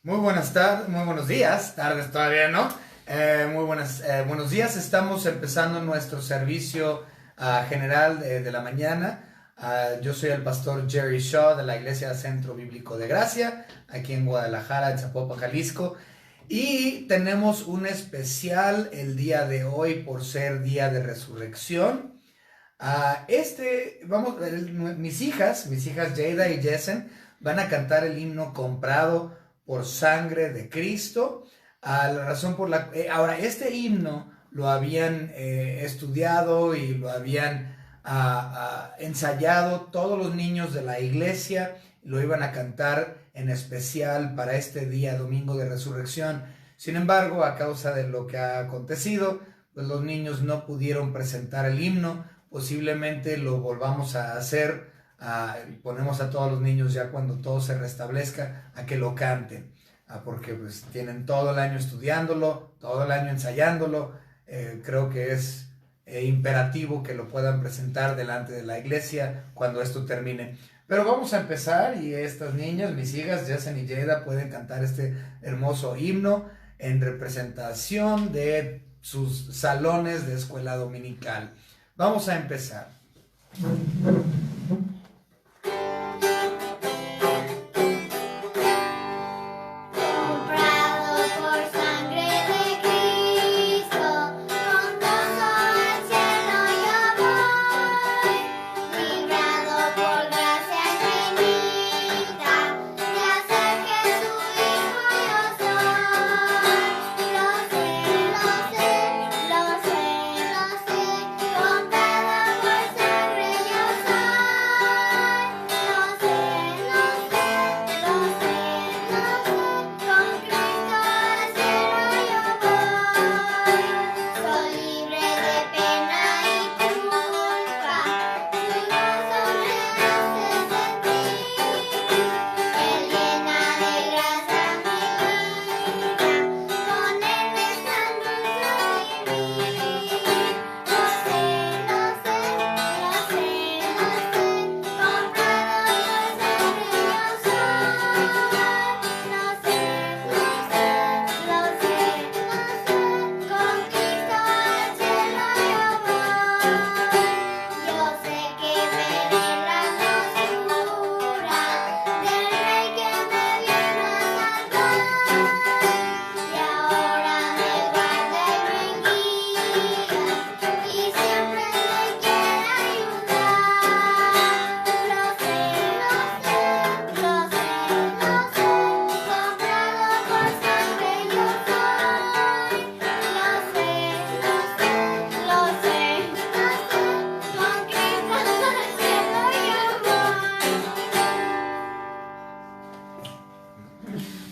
Muy buenas tardes, muy buenos días, tardes todavía, ¿no? Buenos días. Estamos empezando nuestro servicio general de la mañana. Yo soy el pastor Jerry Shaw de la Iglesia Centro Bíblico de Gracia, aquí en Guadalajara, en Zapopan, Jalisco. Y tenemos un especial el día de hoy por ser día de resurrección. Mis hijas Jada y Jessen van a cantar el himno comprado por sangre de Cristo. La razón por la ahora este himno lo habían estudiado y lo habían ensayado todos los niños de la iglesia, lo iban a cantar en especial para este día domingo de resurrección. Sin embargo, a causa de lo que ha acontecido, pues los niños no pudieron presentar el himno. Posiblemente lo volvamos a hacer. Ponemos a todos los niños ya cuando todo se restablezca a que lo canten, porque pues tienen todo el año estudiándolo, todo el año ensayándolo. Creo que es imperativo que lo puedan presentar delante de la iglesia cuando esto termine. Pero vamos a empezar y estas niñas, mis hijas Jessen y Jada, pueden cantar este hermoso himno en representación de sus salones de escuela dominical. Vamos a empezar.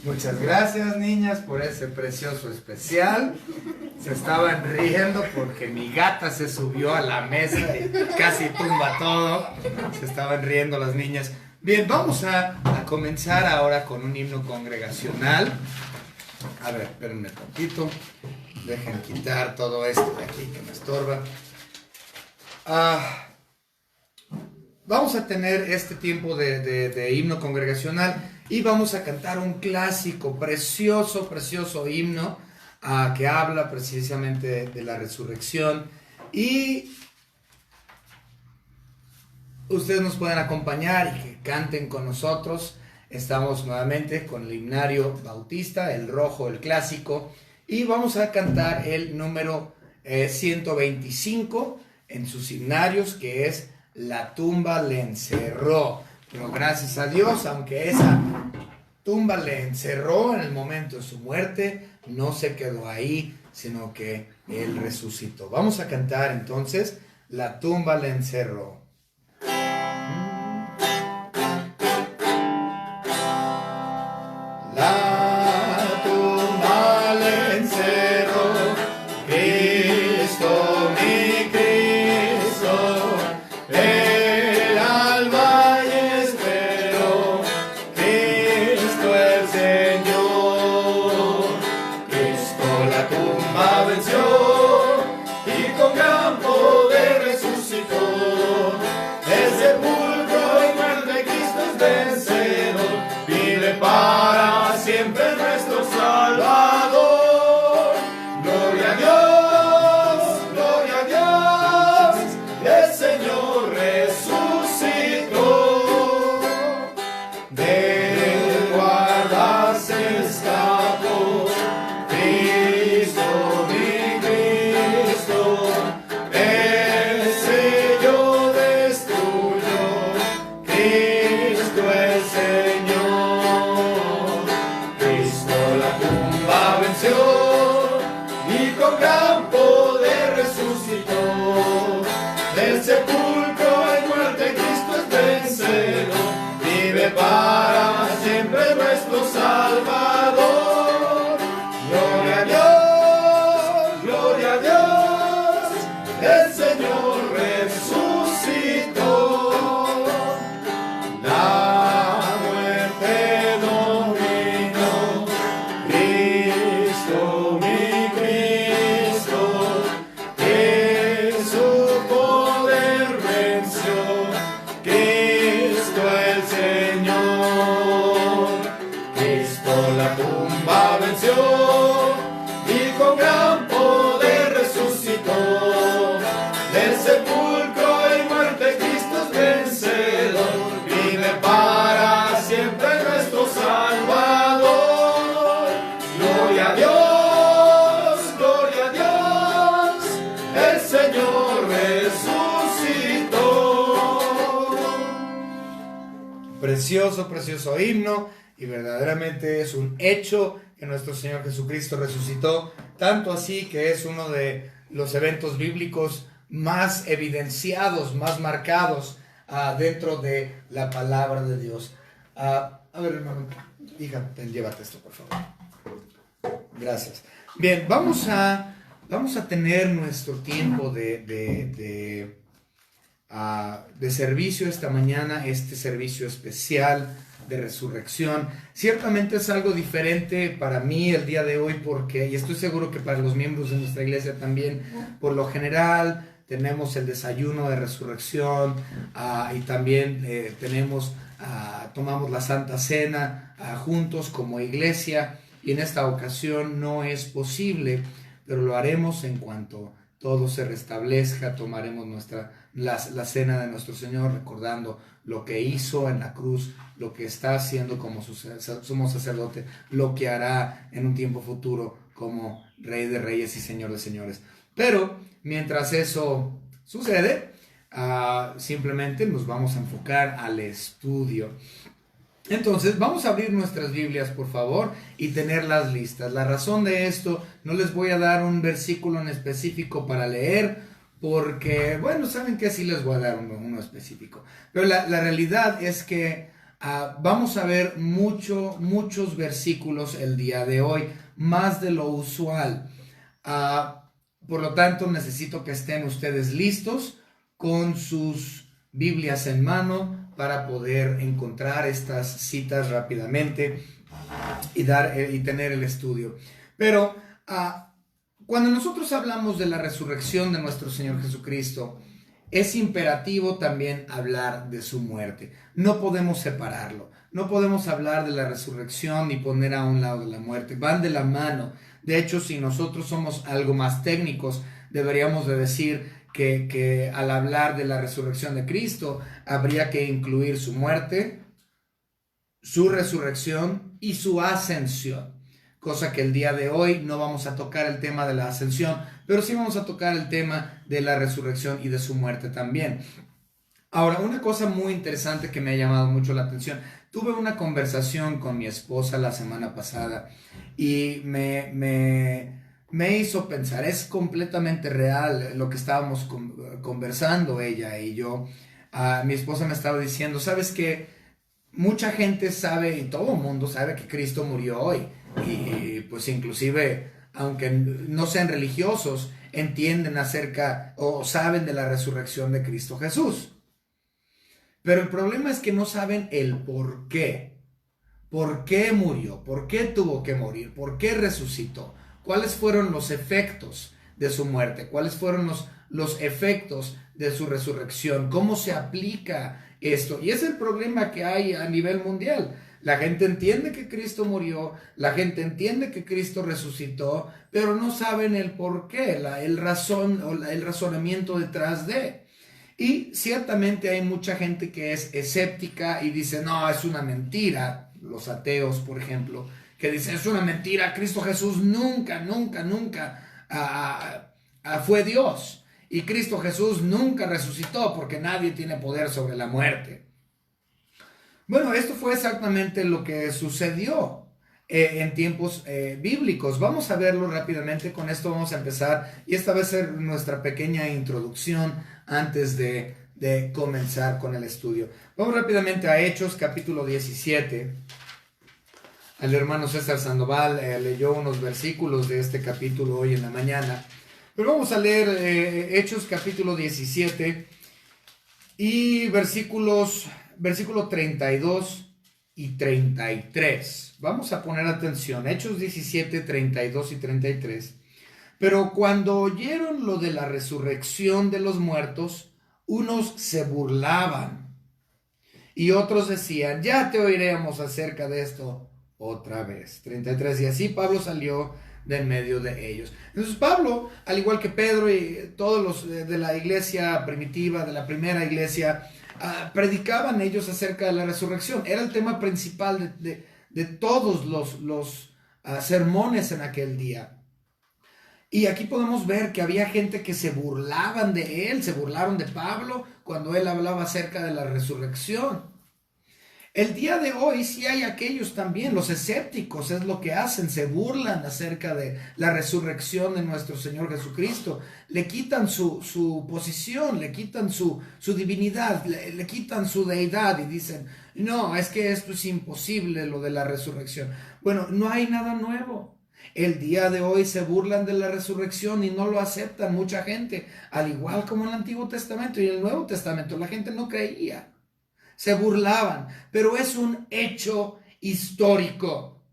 Muchas gracias, niñas, por ese precioso especial. Se estaban riendo porque mi gata se subió a la mesa y casi tumba todo. Se estaban riendo las niñas. Bien, vamos a comenzar ahora con un himno congregacional. A ver, espérenme un poquito. Dejen quitar todo esto de aquí que me estorba. Vamos a tener este tiempo de himno congregacional y vamos a cantar un clásico, precioso himno que habla precisamente de la resurrección. Y ustedes nos pueden acompañar y que canten con nosotros. Estamos nuevamente con el himnario bautista, el rojo, el clásico, y vamos a cantar el número 125 en sus himnarios, que es La tumba le encerró. Pero gracias a Dios, aunque esa tumba le encerró en el momento de su muerte, no se quedó ahí, sino que Él resucitó. Vamos a cantar entonces La tumba le encerró. La tumba le encerró, Cristo mi Cristo, el alba y espero, Cristo el Señor. Cristo la tumba venció y con gran poder resucitó. El sepulcro y muerte, Cristo es vencedor, vive para siempre. precioso, precioso himno, y verdaderamente es un hecho que nuestro Señor Jesucristo resucitó, tanto así que es uno de los eventos bíblicos más evidenciados, más marcados dentro de la palabra de Dios. A ver, hermano, hija, llévate esto, por favor. Gracias. Bien, vamos a tener nuestro tiempo de servicio esta mañana, este servicio especial de resurrección. Ciertamente es algo diferente para mí el día de hoy porque, y estoy seguro que para los miembros de nuestra iglesia también, por lo general tenemos el desayuno de resurrección y también tomamos la Santa Cena juntos como iglesia, y en esta ocasión no es posible, pero lo haremos en cuanto todo se restablezca. Tomaremos la cena de nuestro Señor, recordando lo que hizo en la cruz, lo que está haciendo como sumo sacerdote, lo que hará en un tiempo futuro como Rey de Reyes y Señor de Señores. Pero mientras eso sucede, simplemente nos vamos a enfocar al estudio. Entonces, vamos a abrir nuestras Biblias, por favor, y tenerlas listas. La razón de esto, no les voy a dar un versículo en específico para leer, porque, bueno, saben que sí les voy a dar uno específico. Pero la realidad es que vamos a ver muchos versículos el día de hoy, más de lo usual. Por lo tanto, necesito que estén ustedes listos con sus Biblias en mano para poder encontrar estas citas rápidamente y tener el estudio. Pero cuando nosotros hablamos de la resurrección de nuestro Señor Jesucristo, es imperativo también hablar de su muerte. No podemos separarlo. No podemos hablar de la resurrección ni poner a un lado de la muerte. Van de la mano. De hecho, si nosotros somos algo más técnicos, deberíamos de decir que al hablar de la resurrección de Cristo, habría que incluir su muerte, su resurrección y su ascensión. Cosa que el día de hoy no vamos a tocar el tema de la ascensión, pero sí vamos a tocar el tema de la resurrección y de su muerte también. Ahora, una cosa muy interesante que me ha llamado mucho la atención. Tuve una conversación con mi esposa la semana pasada y me hizo pensar, es completamente real lo que estábamos conversando ella y yo. Mi esposa me estaba diciendo, ¿sabes qué? Mucha gente sabe, y todo el mundo sabe que Cristo murió hoy. Y pues inclusive, aunque no sean religiosos, entienden acerca o saben de la resurrección de Cristo Jesús. Pero el problema es que no saben el por qué. ¿Por qué murió? ¿Por qué tuvo que morir? ¿Por qué resucitó? ¿Cuáles fueron los efectos de su muerte? ¿Cuáles fueron los efectos de su resurrección? ¿Cómo se aplica esto? Y es el problema que hay a nivel mundial. La gente entiende que Cristo murió, la gente entiende que Cristo resucitó, pero no saben el por qué, el razonamiento detrás de. Y ciertamente hay mucha gente que es escéptica y dice, no, es una mentira. Los ateos, por ejemplo, que dicen, es una mentira, Cristo Jesús nunca fue Dios. Y Cristo Jesús nunca resucitó porque nadie tiene poder sobre la muerte. Bueno, esto fue exactamente lo que sucedió en tiempos bíblicos. Vamos a verlo rápidamente, con esto vamos a empezar y esta va a ser nuestra pequeña introducción antes de comenzar con el estudio. Vamos rápidamente a Hechos capítulo 17. El hermano César Sandoval leyó unos versículos de este capítulo hoy en la mañana. Pero vamos a leer Hechos capítulo 17 y versículo 32 y 33. Vamos a poner atención. Hechos 17, 32 y 33. Pero cuando oyeron lo de la resurrección de los muertos, unos se burlaban y otros decían, ya te oiremos acerca de esto otra vez. 33. Y así Pablo salió de en medio de ellos. Entonces Pablo, al igual que Pedro y todos los de la iglesia primitiva, de la primera iglesia, predicaban ellos acerca de la resurrección. Era el tema principal de todos los sermones en aquel día. Y aquí podemos ver que había gente que se burlaban de él, se burlaron de Pablo cuando él hablaba acerca de la resurrección. El día de hoy sí hay aquellos también, los escépticos, es lo que hacen, se burlan acerca de la resurrección de nuestro Señor Jesucristo, le quitan su posición, le quitan su divinidad, le quitan su deidad y dicen, no, es que esto es imposible, lo de la resurrección. Bueno, no hay nada nuevo. El día de hoy se burlan de la resurrección y no lo aceptan mucha gente, al igual como en el Antiguo Testamento y en el Nuevo Testamento, la gente no creía. Se burlaban, pero es un hecho histórico.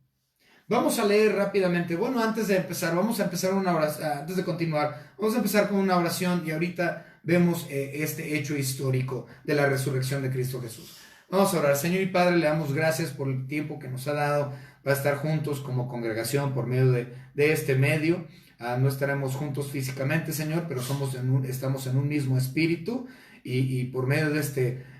Vamos a leer rápidamente. Bueno, antes de empezar, vamos a empezar una oración, antes de continuar, vamos a empezar con una oración y ahorita vemos este hecho histórico de la resurrección de Cristo Jesús. Vamos a orar. Señor y Padre, le damos gracias por el tiempo que nos ha dado para estar juntos como congregación por medio de este medio. No estaremos juntos físicamente, Señor, pero estamos en un mismo espíritu y por medio de este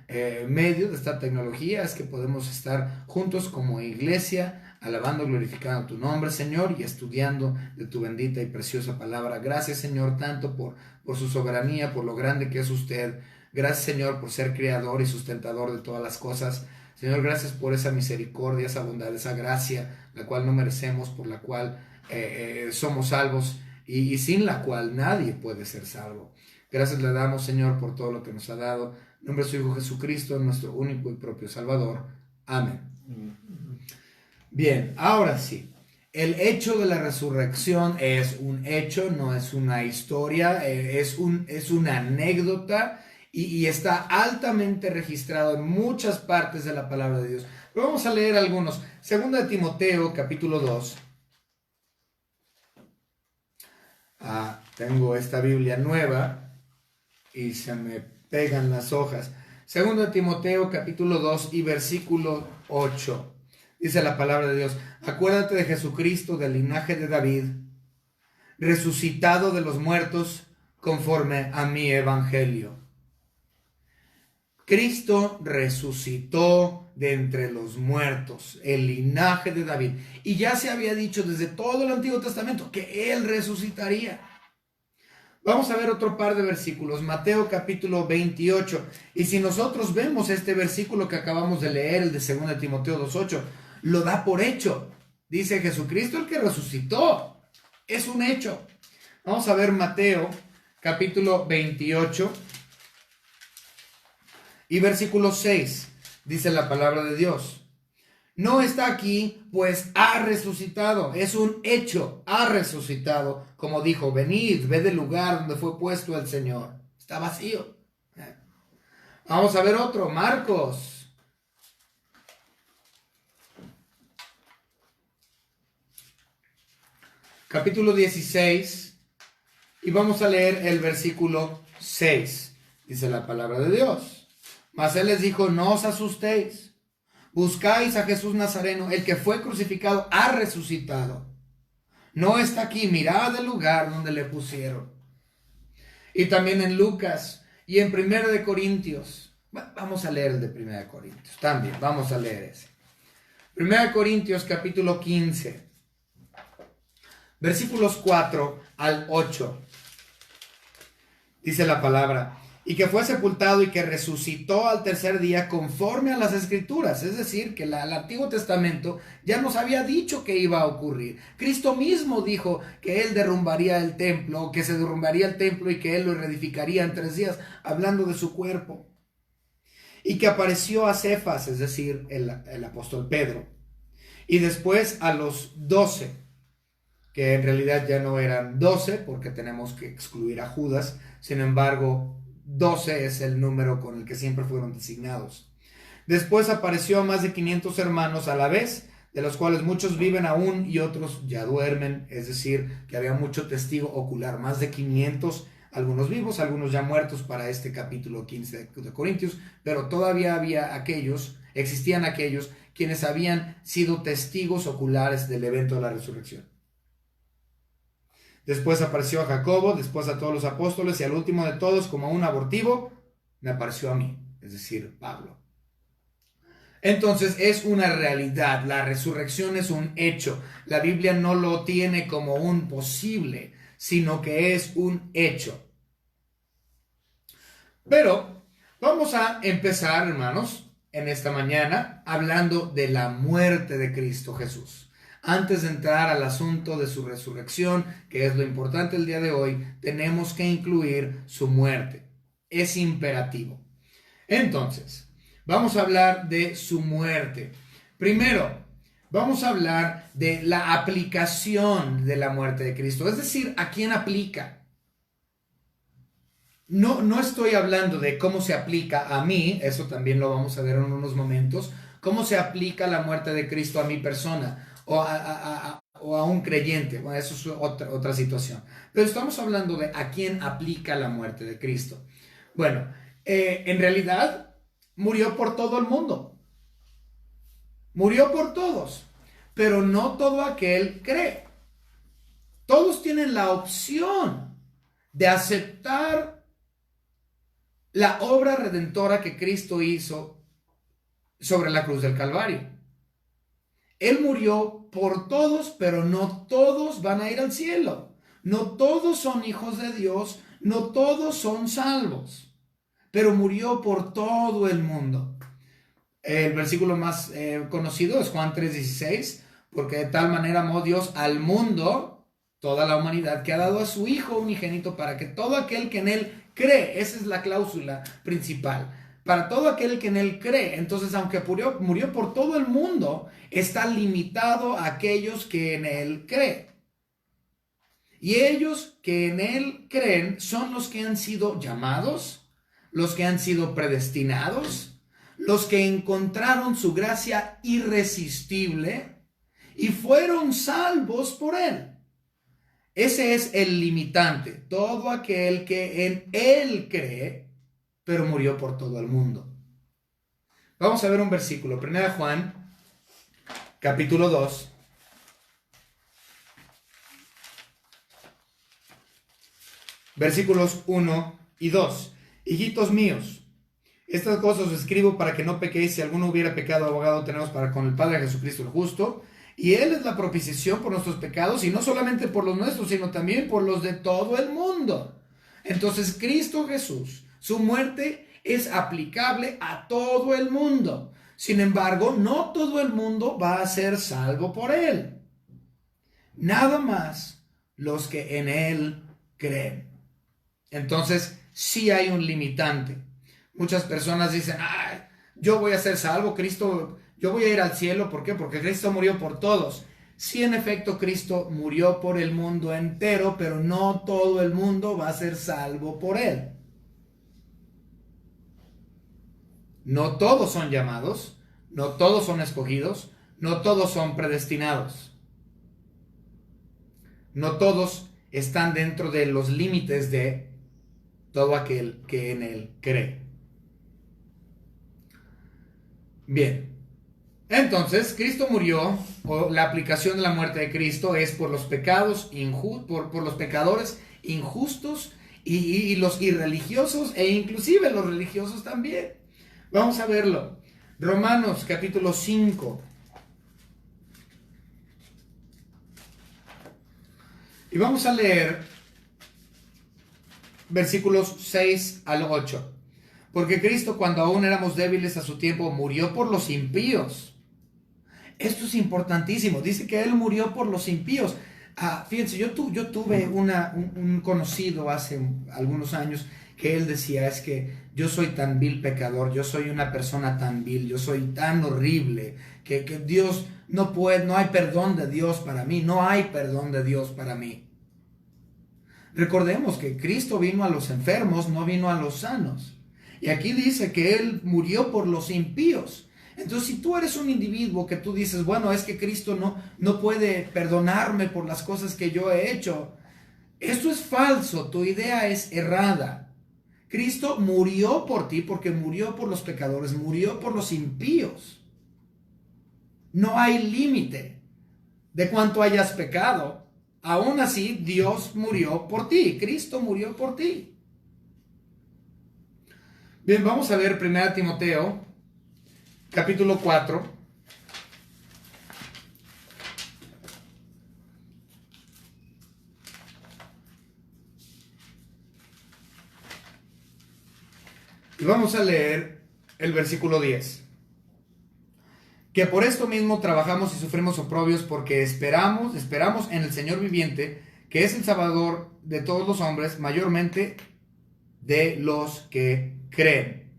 medio de esta tecnología es que podemos estar juntos como iglesia, alabando, glorificando tu nombre, Señor, y estudiando de tu bendita y preciosa palabra. Gracias, Señor, tanto por su soberanía, por lo grande que es usted. Gracias, Señor, por ser creador y sustentador de todas las cosas. Señor, gracias por esa misericordia, esa bondad, esa gracia, la cual no merecemos, por la cual somos salvos y sin la cual nadie puede ser salvo. Gracias le damos, Señor, por todo lo que nos ha dado. En nombre de su Hijo Jesucristo, nuestro único y propio Salvador. Amén. Bien, ahora sí. El hecho de la resurrección es un hecho, no es una historia, es una anécdota y está altamente registrado en muchas partes de la palabra de Dios. Pero vamos a leer algunos. Segunda de Timoteo, capítulo 2. Tengo esta Biblia nueva y se me pegan las hojas. Segundo de Timoteo capítulo 2 y versículo 8. Dice la palabra de Dios: acuérdate de Jesucristo, del linaje de David, resucitado de los muertos conforme a mi evangelio. Cristo resucitó de entre los muertos, el linaje de David. Y ya se había dicho desde todo el Antiguo Testamento que Él resucitaría. Vamos a ver otro par de versículos, Mateo capítulo 28. Y si nosotros vemos este versículo que acabamos de leer, el de 2 Timoteo 2:8, lo da por hecho. Dice Jesucristo el que resucitó. Es un hecho. Vamos a ver Mateo capítulo 28 y versículo 6. Dice la palabra de Dios: no está aquí, pues ha resucitado. Es un hecho, ha resucitado. Como dijo, venid, ved el lugar donde fue puesto el Señor. Está vacío. Vamos a ver otro, Marcos. Capítulo 16. Y vamos a leer el versículo 6. Dice la palabra de Dios: mas él les dijo, no os asustéis. Buscáis a Jesús Nazareno, el que fue crucificado, ha resucitado. No está aquí, mirad el lugar donde le pusieron. Y también en Lucas y en 1 de Corintios. Vamos a leer el de 1 de Corintios. También vamos a leer ese. 1 de Corintios capítulo 15. Versículos 4 al 8. Dice la palabra: y que fue sepultado y que resucitó al tercer día conforme a las Escrituras. Es decir, que el Antiguo Testamento ya nos había dicho que iba a ocurrir. Cristo mismo dijo que Él derrumbaría el templo, que se derrumbaría el templo y que Él lo reedificaría en 3 días, hablando de su cuerpo. Y que apareció a Cefas, es decir, el apóstol Pedro, y después a los 12, que en realidad ya no eran 12 porque tenemos que excluir a Judas. Sin embargo, 12 es el número con el que siempre fueron designados. Después apareció a más de 500 hermanos a la vez, de los cuales muchos viven aún y otros ya duermen. Es decir, que había mucho testigo ocular, más de 500, algunos vivos, algunos ya muertos para este capítulo 15 de Corintios, pero todavía existían aquellos quienes habían sido testigos oculares del evento de la resurrección. Después apareció a Jacobo, después a todos los apóstoles y al último de todos, como un abortivo, me apareció a mí, es decir, Pablo. Entonces es una realidad, la resurrección es un hecho. La Biblia no lo tiene como un posible, sino que es un hecho. Pero vamos a empezar, hermanos, en esta mañana hablando de la muerte de Cristo Jesús. Antes de entrar al asunto de su resurrección, que es lo importante el día de hoy, tenemos que incluir su muerte. Es imperativo. Entonces, vamos a hablar de su muerte. Primero, vamos a hablar de la aplicación de la muerte de Cristo, es decir, ¿a quién aplica? No estoy hablando de cómo se aplica a mí, eso también lo vamos a ver en unos momentos, cómo se aplica la muerte de Cristo a mi persona o a un creyente. Bueno, eso es otra situación. Pero estamos hablando de a quién aplica la muerte de Cristo. Bueno, en realidad murió por todo el mundo. Murió por todos, pero no todo aquel cree. Todos tienen la opción de aceptar la obra redentora que Cristo hizo sobre la cruz del Calvario. Él murió por todos, pero no todos van a ir al cielo. No todos son hijos de Dios, no todos son salvos, pero murió por todo el mundo. El versículo más conocido es Juan 3:16, porque de tal manera amó Dios al mundo, toda la humanidad, que ha dado a su Hijo unigénito para que todo aquel que en Él cree, esa es la cláusula principal, para todo aquel que en Él cree. Entonces, aunque murió por todo el mundo, está limitado a aquellos que en Él creen. Y ellos que en Él creen son los que han sido llamados, los que han sido predestinados, los que encontraron su gracia irresistible y fueron salvos por Él. Ese es el limitante, todo aquel que en Él cree, pero murió por todo el mundo. Vamos a ver un versículo, 1 Juan, capítulo 2. Versículos 1 y 2. Hijitos míos, estas cosas os escribo para que no pequéis. Si alguno hubiera pecado, abogado tenemos para con el Padre, Jesucristo el justo. Y Él es la propiciación por nuestros pecados, y no solamente por los nuestros, sino también por los de todo el mundo. Entonces, Cristo Jesús, su muerte es aplicable a todo el mundo. Sin embargo, no todo el mundo va a ser salvo por Él. Nada más los que en Él creen. Entonces, sí hay un limitante. Muchas personas dicen, yo voy a ser salvo, Cristo, yo voy a ir al cielo. ¿Por qué? Porque Cristo murió por todos. Sí, en efecto, Cristo murió por el mundo entero, pero no todo el mundo va a ser salvo por Él. No todos son llamados, no todos son escogidos, no todos son predestinados. No todos están dentro de los límites de todo aquel que en Él cree. Bien, entonces Cristo murió, o la aplicación de la muerte de Cristo es por los pecados por los pecadores injustos y los irreligiosos, e inclusive los religiosos también. Vamos a verlo. Romanos capítulo 5. Y vamos a leer versículos 6 al 8. Porque Cristo, cuando aún éramos débiles a su tiempo, murió por los impíos. Esto es importantísimo. Dice que Él murió por los impíos. Fíjense, yo tuve un conocido hace algunos años que él decía, es que yo soy tan vil pecador, yo soy una persona tan vil, yo soy tan horrible, que Dios no puede, no hay perdón de Dios para mí, no hay perdón de Dios para mí. Recordemos que Cristo vino a los enfermos, no vino a los sanos. Y aquí dice que Él murió por los impíos. Entonces, si tú eres un individuo que tú dices, bueno, es que Cristo no puede perdonarme por las cosas que yo he hecho, esto es falso, tu idea es errada. Cristo murió por ti porque murió por los pecadores, murió por los impíos. No hay límite de cuánto hayas pecado. Aún así, Dios murió por ti, Cristo murió por ti. Bien, vamos a ver 1 Timoteo, capítulo 4. Y vamos a leer el versículo 10. que por esto mismo trabajamos y sufrimos oprobios, porque esperamos en el Señor viviente, que es el Salvador de todos los hombres, mayormente de los que creen.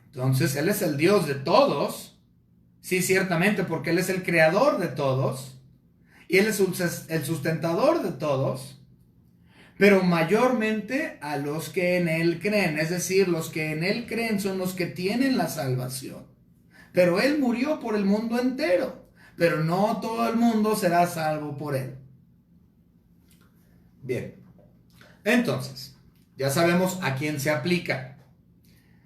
Entonces, Él es el Dios de todos, sí, ciertamente, porque Él es el creador de todos, y Él es el sustentador de todos, pero mayormente a los que en Él creen, es decir, los que en Él creen son los que tienen la salvación. Pero Él murió por el mundo entero, pero no todo el mundo será salvo por Él. Bien, entonces, ya sabemos a quién se aplica.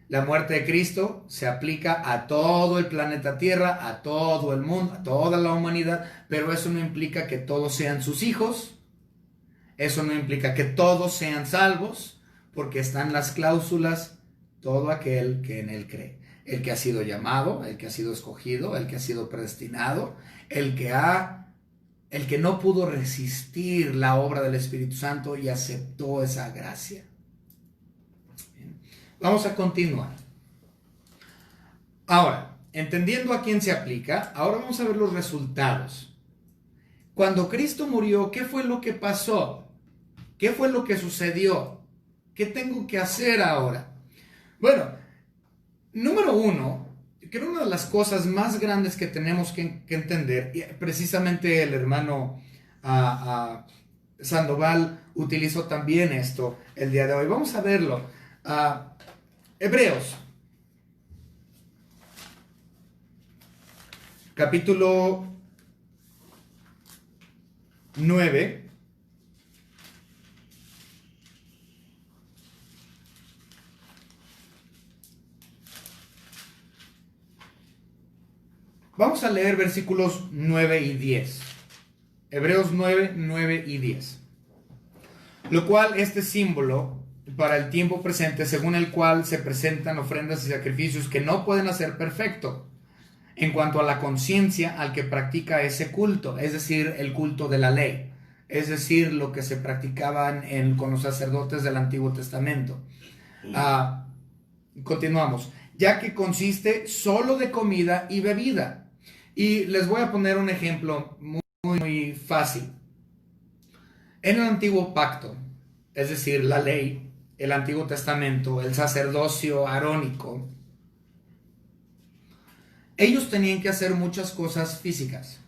La muerte de Cristo se aplica a todo el planeta Tierra, a todo el mundo, a toda la humanidad, pero eso no implica que todos sean sus hijos, eso no implica que todos sean salvos, porque están las cláusulas, todo aquel que en Él cree. El que ha sido llamado, el que ha sido escogido, el que ha sido predestinado, el que no pudo resistir la obra del Espíritu Santo y aceptó esa gracia. Bien. Vamos a continuar. Ahora, entendiendo a quién se aplica, ahora vamos a ver los resultados. Cuando Cristo murió, ¿qué fue lo que pasó? ¿Qué fue lo que sucedió? ¿Qué tengo que hacer ahora? Bueno, número uno, creo una de las cosas más grandes que tenemos que entender, y precisamente el hermano Sandoval utilizó también esto el día de hoy. Vamos a verlo. Hebreos, capítulo 9. Vamos a leer versículos 9 y 10. Hebreos 9, 9 y 10. Lo cual, este símbolo para el tiempo presente, según el cual se presentan ofrendas y sacrificios que no pueden hacer perfecto en cuanto a la conciencia al que practica ese culto, es decir, el culto de la ley, es decir, lo que se practicaban con los sacerdotes del Antiguo Testamento. Continuamos. Ya que consiste solo de comida y bebida. Y les voy a poner un ejemplo muy fácil. En el antiguo pacto, es decir, la ley, el Antiguo Testamento, el sacerdocio arónico, ellos tenían que hacer muchas cosas físicas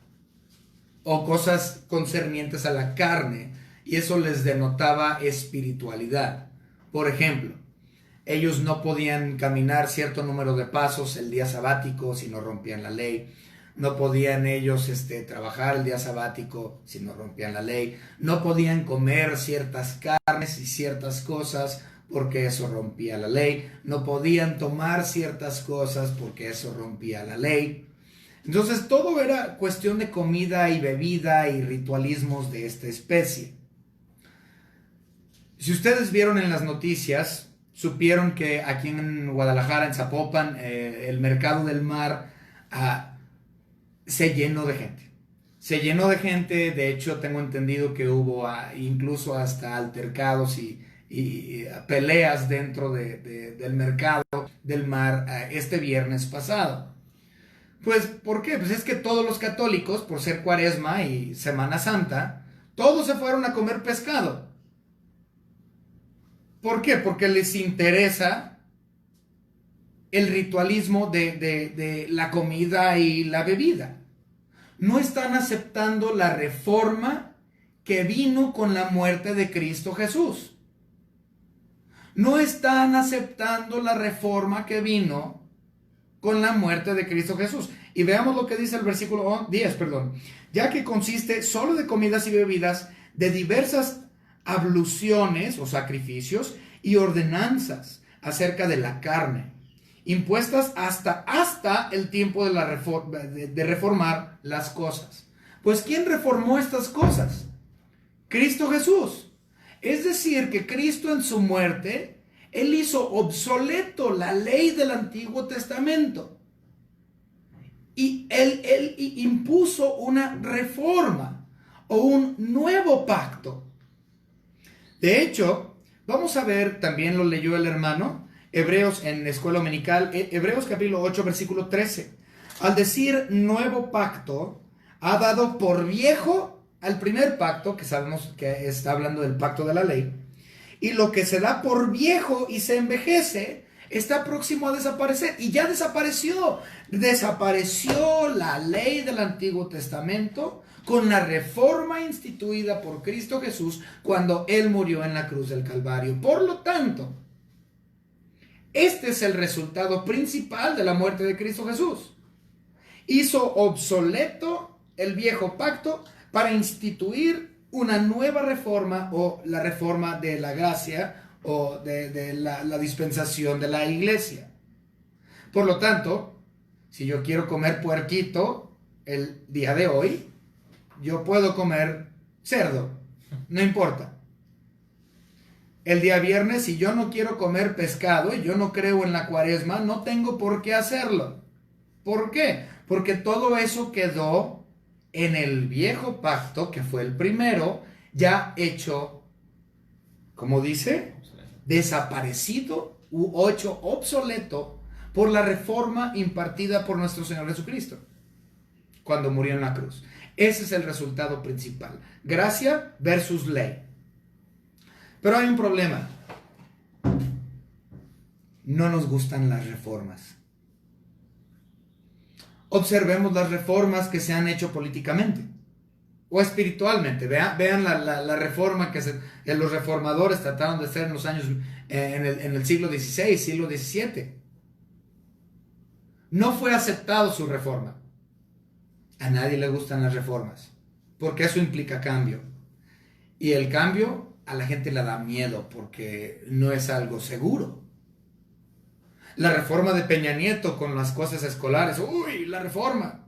o cosas concernientes a la carne, y eso les denotaba espiritualidad. Por ejemplo, ellos no podían caminar cierto número de pasos el día sabático si no rompían la ley. No podían ellos trabajar el día sabático si no rompían la ley. No podían comer ciertas carnes y ciertas cosas porque eso rompía la ley. No podían tomar ciertas cosas porque eso rompía la ley. Entonces todo era cuestión de comida y bebida y ritualismos de esta especie. Si ustedes vieron en las noticias, supieron que aquí en Guadalajara, en Zapopan, el mercado del mar se llenó de gente. Se llenó de gente. De hecho, tengo entendido que hubo incluso hasta altercados y peleas dentro del mercado del mar este viernes pasado. Pues, ¿por qué? Pues es que todos los católicos, por ser Cuaresma y Semana Santa, todos se fueron a comer pescado. ¿Por qué? Porque les interesa el ritualismo de la comida y la bebida. No están aceptando la reforma que vino con la muerte de Cristo Jesús. No están aceptando la reforma que vino con la muerte de Cristo Jesús. Y veamos lo que dice el versículo 10, ya que consiste solo de comidas y bebidas, de diversas abluciones o sacrificios y ordenanzas acerca de la carne, impuestas hasta el tiempo de reformar las cosas. Pues ¿quién reformó estas cosas? Cristo Jesús. Es decir, que Cristo en su muerte, Él hizo obsoleto la ley del Antiguo Testamento. Y Él impuso una reforma o un nuevo pacto. De hecho, vamos a ver, también lo leyó el hermano, Hebreos en la escuela dominical, Hebreos capítulo 8, versículo 13. Al decir nuevo pacto, ha dado por viejo al primer pacto, que sabemos que está hablando del pacto de la ley, y lo que se da por viejo y se envejece está próximo a desaparecer, y ya desapareció. Desapareció la ley del Antiguo Testamento con la reforma instituida por Cristo Jesús cuando Él murió en la cruz del Calvario. Por lo tanto, este es el resultado principal de la muerte de Cristo Jesús. Hizo obsoleto el viejo pacto para instituir una nueva reforma, o la reforma de la gracia, o de la dispensación de la iglesia. Por lo tanto, si yo quiero comer puerquito el día de hoy, yo puedo comer cerdo, no importa. El día viernes, si yo no quiero comer pescado y yo no creo en la cuaresma, no tengo por qué hacerlo. ¿Por qué? Porque todo eso quedó en el viejo pacto, que fue el primero, ya hecho, ¿cómo dice? Desaparecido u hecho obsoleto por la reforma impartida por nuestro Señor Jesucristo cuando murió en la cruz. Ese es el resultado principal. Gracia versus ley. Pero hay un problema. No nos gustan las reformas. Observemos las reformas que se han hecho políticamente o espiritualmente. Vean la reforma que los reformadores trataron de hacer en los años, en el siglo XVI, siglo XVII. No fue aceptado su reforma. A nadie le gustan las reformas, porque eso implica cambio. Y el cambio a la gente le da miedo, porque no es algo seguro. La reforma de Peña Nieto con las cosas escolares. ¡Uy! La reforma.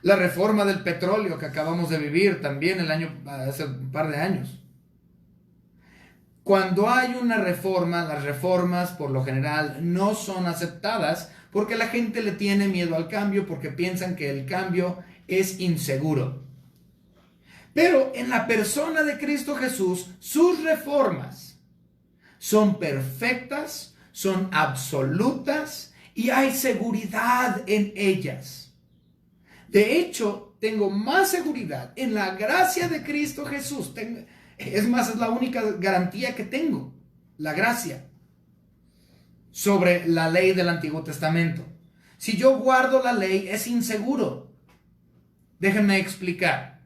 La reforma del petróleo que acabamos de vivir también hace un par de años. Cuando hay una reforma, las reformas por lo general no son aceptadas porque la gente le tiene miedo al cambio, porque piensan que el cambio es inseguro. Pero en la persona de Cristo Jesús, sus reformas son perfectas, son absolutas y hay seguridad en ellas. De hecho, tengo más seguridad en la gracia de Cristo Jesús. Es más, es la única garantía que tengo, la gracia, sobre la ley del Antiguo Testamento. Si yo guardo la ley, es inseguro. Déjenme explicar.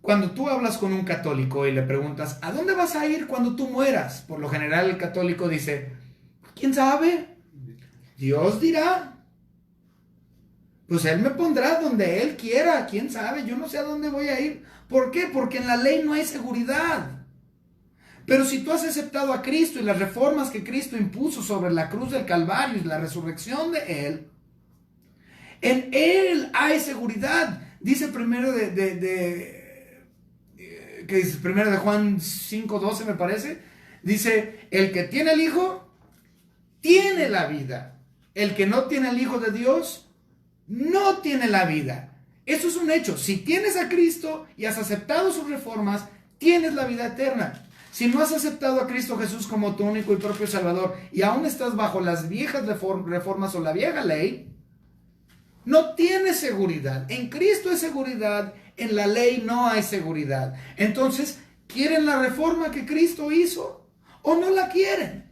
Cuando tú hablas con un católico y le preguntas, ¿a dónde vas a ir cuando tú mueras? Por lo general el católico dice, ¿quién sabe? Dios dirá. Pues Él me pondrá donde Él quiera. ¿Quién sabe? Yo no sé a dónde voy a ir. ¿Por qué? Porque en la ley no hay seguridad. Pero si tú has aceptado a Cristo y las reformas que Cristo impuso sobre la cruz del Calvario y la resurrección de Él, en Él hay seguridad. Dice primero que dice primero de Juan 5:12 me parece. Dice, el que tiene el Hijo, tiene la vida. El que no tiene el Hijo de Dios, no tiene la vida. Eso es un hecho. Si tienes a Cristo y has aceptado sus reformas, tienes la vida eterna. Si no has aceptado a Cristo Jesús como tu único y propio Salvador y aún estás bajo las viejas reformas o la vieja ley, no tienes seguridad. En Cristo hay seguridad, en la ley no hay seguridad. Entonces, ¿quieren la reforma que Cristo hizo o no la quieren?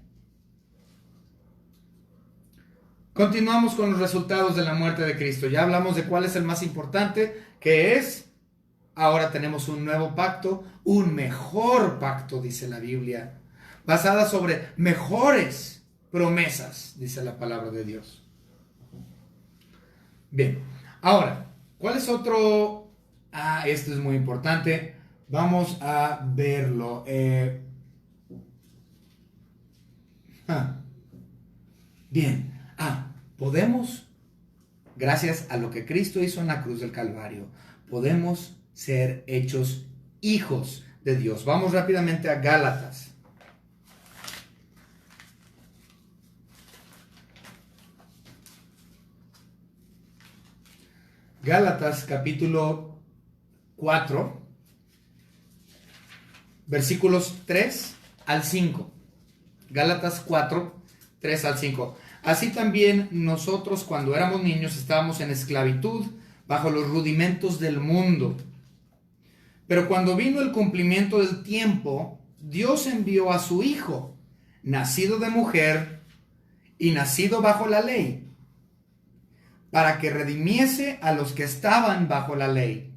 Continuamos con los resultados de la muerte de Cristo. Ya hablamos de cuál es el más importante, que es, ahora tenemos un nuevo pacto, un mejor pacto, dice la Biblia, basada sobre mejores promesas, dice la palabra de Dios. Bien, ahora, ¿cuál es otro? Esto es muy importante. Vamos a verlo. Bien. Podemos, gracias a lo que Cristo hizo en la cruz del Calvario, podemos ser hechos hijos de Dios. Vamos rápidamente a Gálatas. Gálatas capítulo 4, versículos 3 al 5. Gálatas 4, 3 al 5. Así también nosotros cuando éramos niños estábamos en esclavitud bajo los rudimentos del mundo. Pero cuando vino el cumplimiento del tiempo, Dios envió a su Hijo, nacido de mujer y nacido bajo la ley, para que redimiese a los que estaban bajo la ley,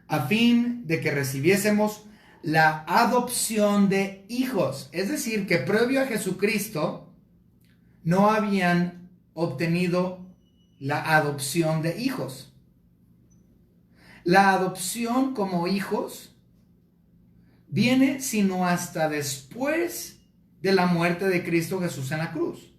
a fin de que recibiésemos la adopción de hijos. Es decir, que previo a Jesucristo no habían obtenido la adopción de hijos. La adopción como hijos viene sino hasta después de la muerte de Cristo Jesús en la cruz.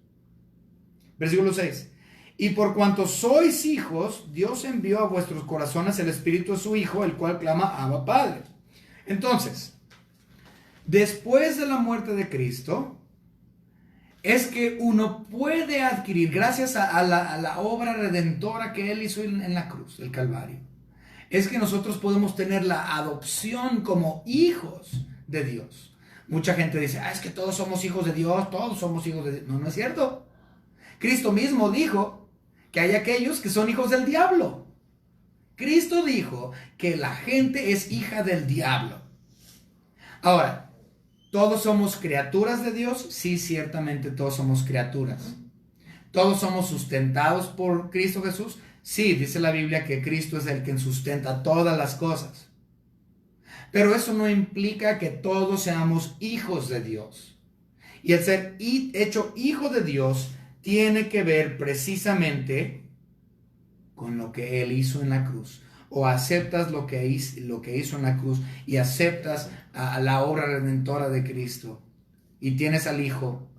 Versículo 6. Y por cuanto sois hijos, Dios envió a vuestros corazones el Espíritu de su Hijo, el cual clama, Abba, Padre. Entonces, después de la muerte de Cristo, es que uno puede adquirir, gracias a la obra redentora que Él hizo en la cruz, el Calvario, es que nosotros podemos tener la adopción como hijos de Dios. Mucha gente dice, es que todos somos hijos de Dios, todos somos hijos de Dios. No, no es cierto. Cristo mismo dijo que hay aquellos que son hijos del diablo. Cristo dijo que la gente es hija del diablo. Ahora, ¿todos somos criaturas de Dios? Sí, ciertamente todos somos criaturas. ¿Todos somos sustentados por Cristo Jesús? Sí, dice la Biblia que Cristo es el que sustenta todas las cosas. Pero eso no implica que todos seamos hijos de Dios. Y el ser hecho hijo de Dios tiene que ver precisamente con lo que Él hizo en la cruz. O aceptas lo que hizo en la cruz y aceptas a la obra redentora de Cristo y tienes al Hijo,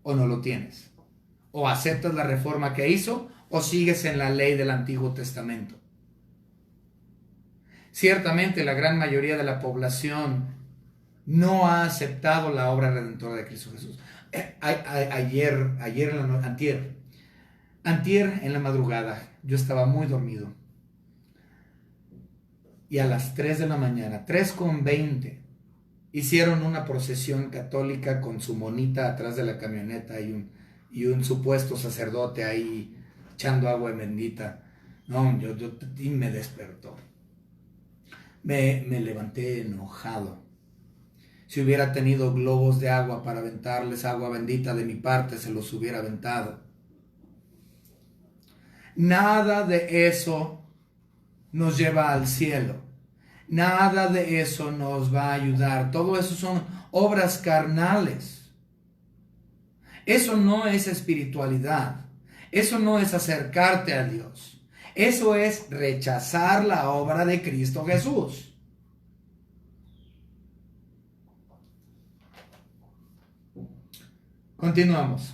o no lo tienes. O aceptas la reforma que hizo o sigues en la ley del Antiguo Testamento. Ciertamente la gran mayoría de la población no ha aceptado la obra redentora de Cristo Jesús. Antier en la madrugada, yo estaba muy dormido. Y a las 3 de la mañana, 3:20, hicieron una procesión católica con su monita atrás de la camioneta y un supuesto sacerdote ahí echando agua bendita. No, y me despertó. Me levanté enojado. Si hubiera tenido globos de agua para aventarles agua bendita de mi parte, se los hubiera aventado. Nada de eso nos lleva al cielo. Nada de eso nos va a ayudar. Todo eso son obras carnales. Eso no es espiritualidad. Eso no es acercarte a Dios. Eso es rechazar la obra de Cristo Jesús. Continuamos.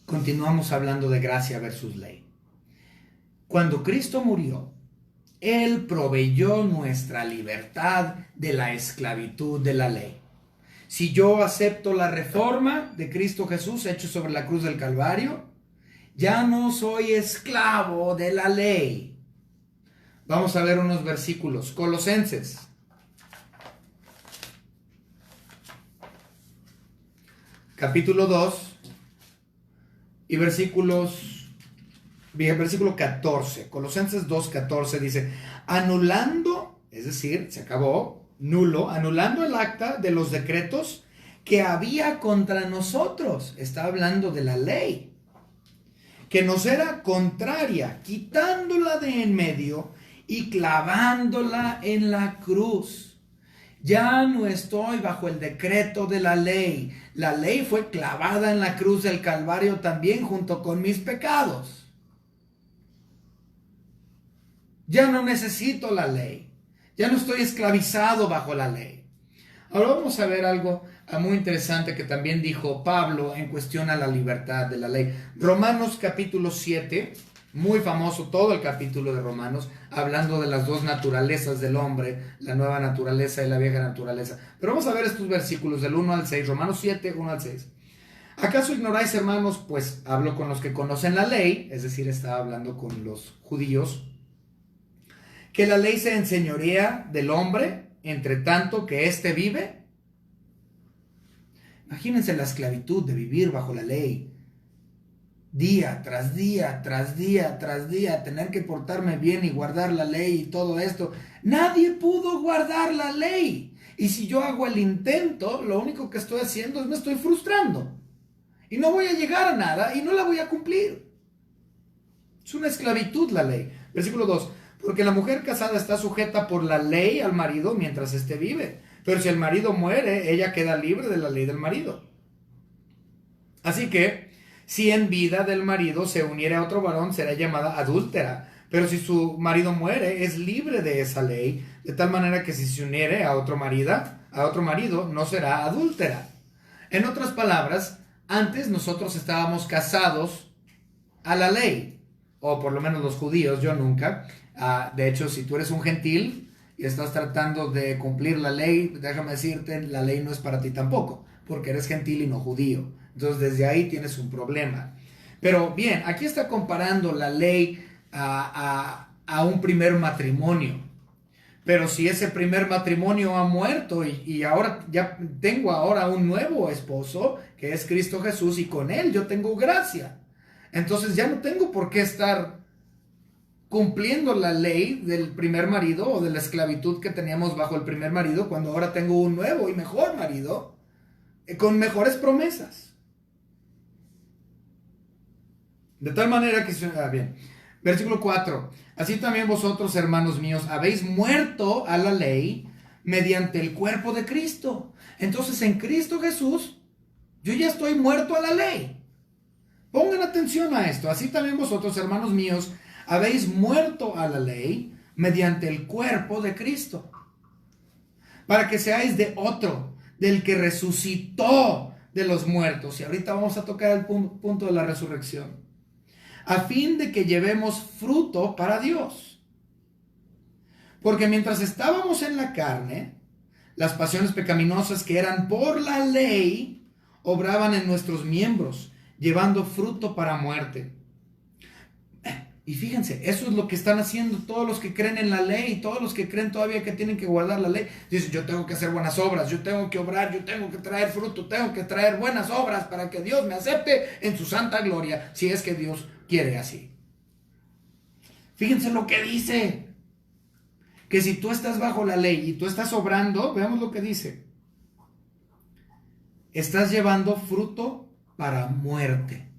Continuamos hablando de gracia versus ley. Cuando Cristo murió, Él proveyó nuestra libertad de la esclavitud de la ley. Si yo acepto la reforma de Cristo Jesús hecho sobre la cruz del Calvario, ya no soy esclavo de la ley. Vamos a ver unos versículos. Colosenses. Capítulo 2 y versículo 14. Colosenses 2:14 dice, anulando, es decir, se acabó, anulando el acta de los decretos que había contra nosotros. Está hablando de la ley, que nos era contraria, quitándola de en medio y clavándola en la cruz. Ya no estoy bajo el decreto de la ley. La ley fue clavada en la cruz del Calvario también junto con mis pecados. Ya no necesito la ley. Ya no estoy esclavizado bajo la ley. Ahora vamos a ver algo muy interesante que también dijo Pablo en cuestión a la libertad de la ley. Romanos capítulo 7. Muy famoso todo el capítulo de Romanos, hablando de las dos naturalezas del hombre, la nueva naturaleza y la vieja naturaleza. Pero vamos a ver estos versículos del 1 al 6, Romanos 7, 1 al 6. ¿Acaso ignoráis, hermanos? Pues hablo con los que conocen la ley, es decir, estaba hablando con los judíos, que la ley se enseñorea del hombre. entre tanto que éste vive. Imagínense la esclavitud de vivir bajo la ley. Día tras día, tras día, tras día, tener que portarme bien y guardar la ley y todo esto. Nadie pudo guardar la ley. Y si yo hago el intento, lo único que estoy haciendo es me estoy frustrando. Y no voy a llegar a nada y no la voy a cumplir. Es una esclavitud la ley. Versículo 2. Porque la mujer casada está sujeta por la ley al marido mientras éste vive. Pero si el marido muere, ella queda libre de la ley del marido. Así que, si en vida del marido se uniere a otro varón, será llamada adúltera. Pero si su marido muere, es libre de esa ley, de tal manera que si se uniere a otro marido, no será adúltera. En otras palabras, antes nosotros estábamos casados a la ley, o por lo menos los judíos, yo nunca. De hecho, si tú eres un gentil y estás tratando de cumplir la ley, déjame decirte, la ley no es para ti tampoco, porque eres gentil y no judío. Entonces desde ahí tienes un problema. Pero bien, aquí está comparando la ley a un primer matrimonio. Pero si ese primer matrimonio ha muerto y ahora ya tengo un nuevo esposo, que es Cristo Jesús, y con él yo tengo gracia. Entonces ya no tengo por qué estar cumpliendo la ley del primer marido o de la esclavitud que teníamos bajo el primer marido, cuando ahora tengo un nuevo y mejor marido con mejores promesas. De tal manera que... bien. Versículo 4. Así también vosotros, hermanos míos, habéis muerto a la ley mediante el cuerpo de Cristo. Entonces en Cristo Jesús, yo ya estoy muerto a la ley. Pongan atención a esto. Así también vosotros, hermanos míos, habéis muerto a la ley mediante el cuerpo de Cristo, para que seáis de otro, del que resucitó de los muertos. Y ahorita vamos a tocar el punto de la resurrección. A fin de que llevemos fruto para Dios. Porque mientras estábamos en la carne, las pasiones pecaminosas que eran por la ley obraban en nuestros miembros, llevando fruto para muerte. Y fíjense, eso es lo que están haciendo todos los que creen en la ley, todos los que creen todavía que tienen que guardar la ley. Dicen, yo tengo que hacer buenas obras, yo tengo que obrar, yo tengo que traer fruto, tengo que traer buenas obras para que Dios me acepte en su santa gloria, si es que Dios quiere así. Fíjense lo que dice, que si tú estás bajo la ley y tú estás obrando, veamos lo que dice. Estás llevando fruto para muerte.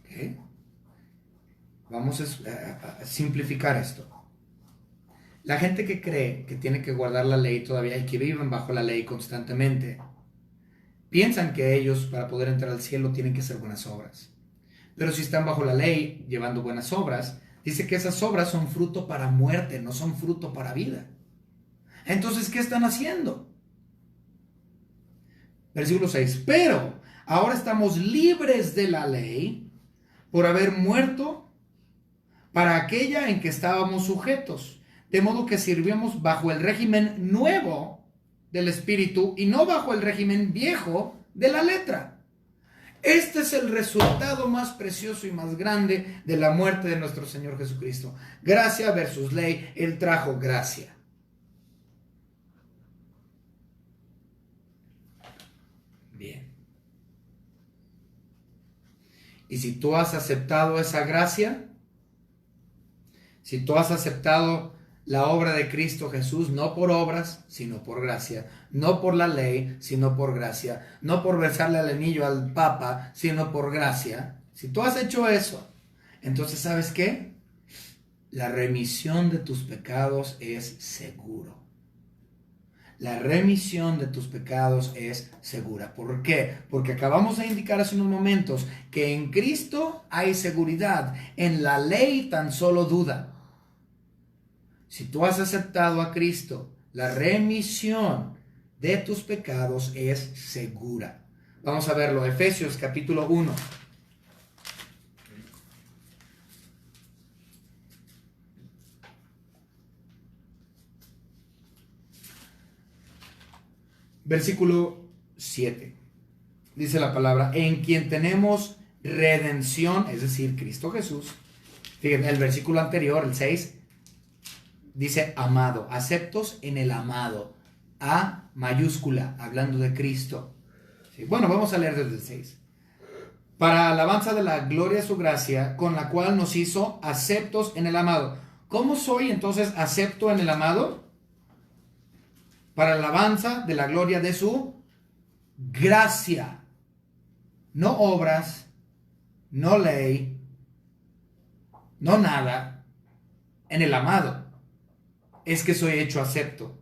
¿Qué? Vamos a simplificar esto. La gente que cree que tiene que guardar la ley todavía y que viven bajo la ley constantemente, piensan que ellos para poder entrar al cielo tienen que hacer buenas obras. Pero si están bajo la ley llevando buenas obras, dice que esas obras son fruto para muerte, no son fruto para vida. Entonces, ¿qué están haciendo? Versículo 6. Pero ahora estamos libres de la ley por haber muerto para aquella en que estábamos sujetos, de modo que sirvemos bajo el régimen nuevo del espíritu y no bajo el régimen viejo de la letra. Este es el resultado más precioso y más grande de la muerte de nuestro Señor Jesucristo. Gracia versus ley, Él trajo gracia. Bien. Y si tú has aceptado esa gracia, si tú has aceptado la obra de Cristo Jesús, no por obras, sino por gracia, no por la ley, sino por gracia, no por besarle el anillo al Papa, sino por gracia, si tú has hecho eso, entonces ¿sabes qué? La remisión de tus pecados es seguro. La remisión de tus pecados es segura. ¿Por qué? Porque acabamos de indicar hace unos momentos que en Cristo hay seguridad, en la ley tan solo duda. Si tú has aceptado a Cristo, la remisión de tus pecados es segura. Vamos a verlo, Efesios capítulo 1. Versículo 7. Dice la palabra, en quien tenemos redención, es decir, Cristo Jesús. Fíjense, el versículo anterior, el 6, dice amado, aceptos en el amado, A mayúscula, hablando de Cristo. Sí, bueno, vamos a leer desde el 6. Para alabanza de la gloria de su gracia, con la cual nos hizo aceptos en el amado. ¿Cómo soy entonces acepto en el amado? Para alabanza de la gloria de su gracia. No obras, no ley, no nada. En el amado es que soy hecho acepto.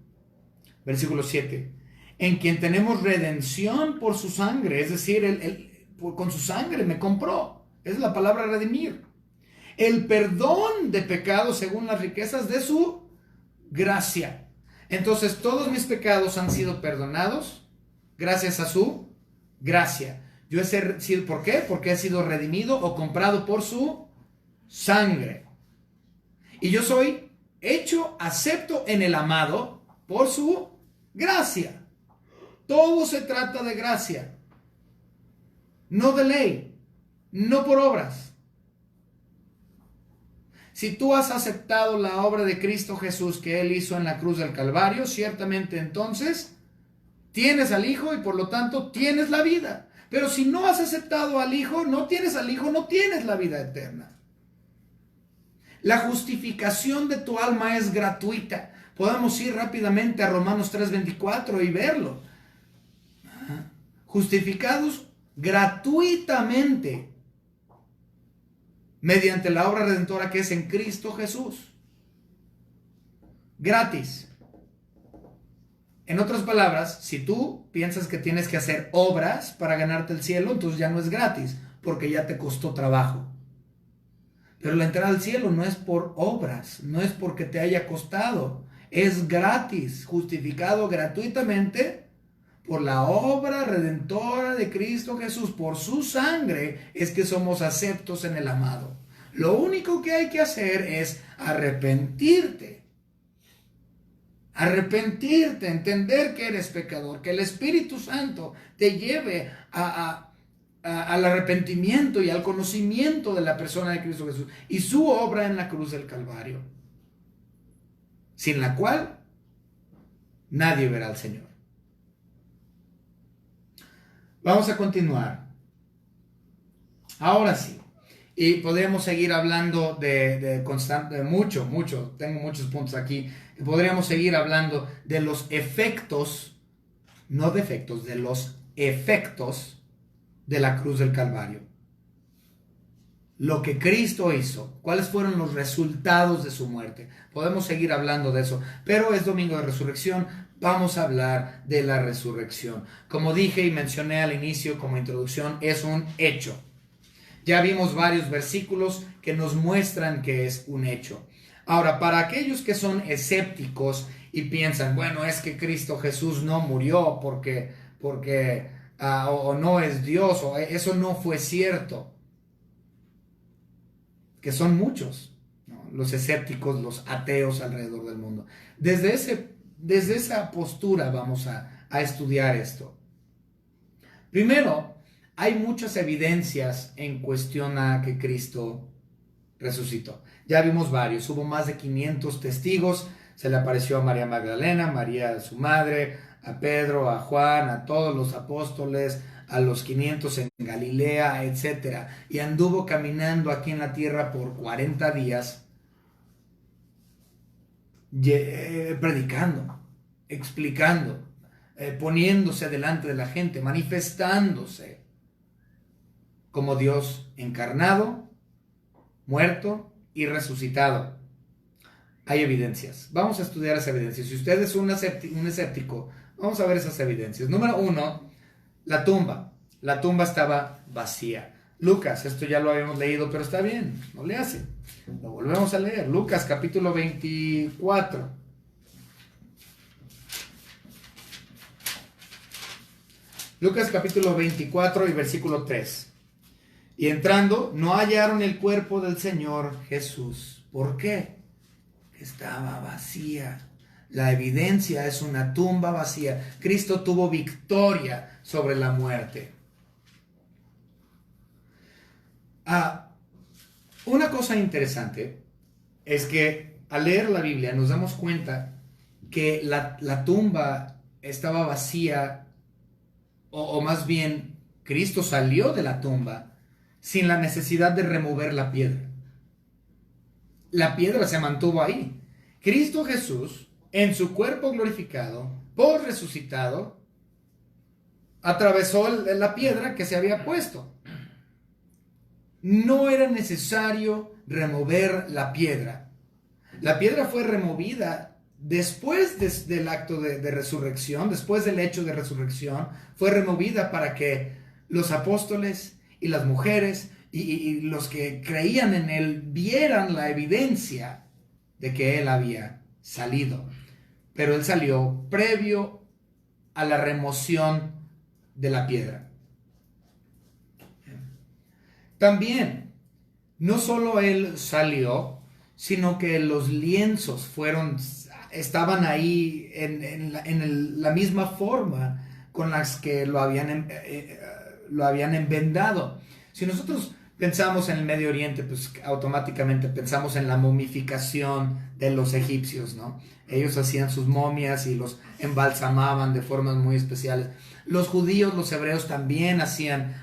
Versículo 7. En quien tenemos redención por su sangre, es decir, con su sangre me compró. Es la palabra redimir. El perdón de pecados según las riquezas de su gracia. Entonces todos mis pecados han sido perdonados gracias a su gracia. Yo he sido, ¿por qué? Porque he sido redimido o comprado por su sangre. Y yo soy hecho acepto en el amado por su gracia. Todo se trata de gracia. No de ley, no por obras. Si tú has aceptado la obra de Cristo Jesús que Él hizo en la cruz del Calvario, ciertamente entonces tienes al Hijo y por lo tanto tienes la vida. Pero si no has aceptado al Hijo, no tienes al Hijo, no tienes la vida eterna. La justificación de tu alma es gratuita. Podemos ir rápidamente a Romanos 3:24 y verlo. Justificados gratuitamente mediante la obra redentora que es en Cristo Jesús. Gratis. En otras palabras, si tú piensas que tienes que hacer obras para ganarte el cielo, entonces ya no es gratis, porque ya te costó trabajo. Pero la entrada al cielo no es por obras, no es porque te haya costado, es gratis, justificado gratuitamente por la obra redentora de Cristo Jesús, por su sangre, es que somos aceptos en el amado. Lo único que hay que hacer es arrepentirte. Arrepentirte, entender que eres pecador, que el Espíritu Santo te lleve al arrepentimiento y al conocimiento de la persona de Cristo Jesús y su obra en la cruz del Calvario, sin la cual nadie verá al Señor. Vamos a continuar. Ahora sí. Y podríamos seguir hablando de mucho, tengo muchos puntos aquí. Podríamos seguir hablando de los efectos, no defectos, de los efectos de la cruz del Calvario. Lo que Cristo hizo, cuáles fueron los resultados de su muerte. Podemos seguir hablando de eso, pero es domingo de resurrección. Vamos a hablar de la resurrección. Como dije y mencioné al inicio como introducción, es un hecho. Ya vimos varios versículos que nos muestran que es un hecho. Ahora, para aquellos que son escépticos y piensan, bueno, es que Cristo Jesús no murió porque o no es Dios, o eso no fue cierto. Que son muchos, ¿no? Los escépticos, los ateos alrededor del mundo. Desde esa postura vamos a estudiar esto. Primero, hay muchas evidencias en cuestión a que Cristo resucitó. Ya vimos varios, hubo más de 500 testigos, se le apareció a María Magdalena, María su madre, a Pedro, a Juan, a todos los apóstoles, a los 500 en Galilea, etc. Y anduvo caminando aquí en la tierra por 40 días, predicando, explicando, poniéndose delante de la gente, manifestándose como Dios encarnado, muerto y resucitado. Hay evidencias. Vamos a estudiar esas evidencias. Si usted es un escéptico, vamos a ver esas evidencias. Número 1, la tumba. La tumba estaba vacía. Lucas, esto ya lo habíamos leído, pero está bien, no le hace. Lo volvemos a leer. Lucas capítulo 24. Lucas capítulo 24 y versículo 3. Y entrando, no hallaron el cuerpo del Señor Jesús. ¿Por qué? Estaba vacía. La evidencia es una tumba vacía. Cristo tuvo victoria sobre la muerte. Una cosa interesante es que al leer la Biblia nos damos cuenta que la tumba estaba vacía, o más bien Cristo salió de la tumba sin la necesidad de remover la piedra. La piedra se mantuvo ahí. Cristo Jesús, en su cuerpo glorificado, por resucitado, atravesó la piedra que se había puesto. No era necesario remover la piedra. La piedra fue removida después del acto de resurrección, después del hecho de resurrección, fue removida para que los apóstoles y las mujeres y los que creían en él vieran la evidencia de que él había salido. Pero él salió previo a la remoción de la piedra. También, no solo él salió, sino que los lienzos estaban ahí en la misma forma con las que lo habían envendado. Si nosotros pensamos en el Medio Oriente, pues automáticamente pensamos en la momificación de los egipcios, ¿no? Ellos hacían sus momias y los embalsamaban de formas muy especiales. Los judíos, los hebreos también hacían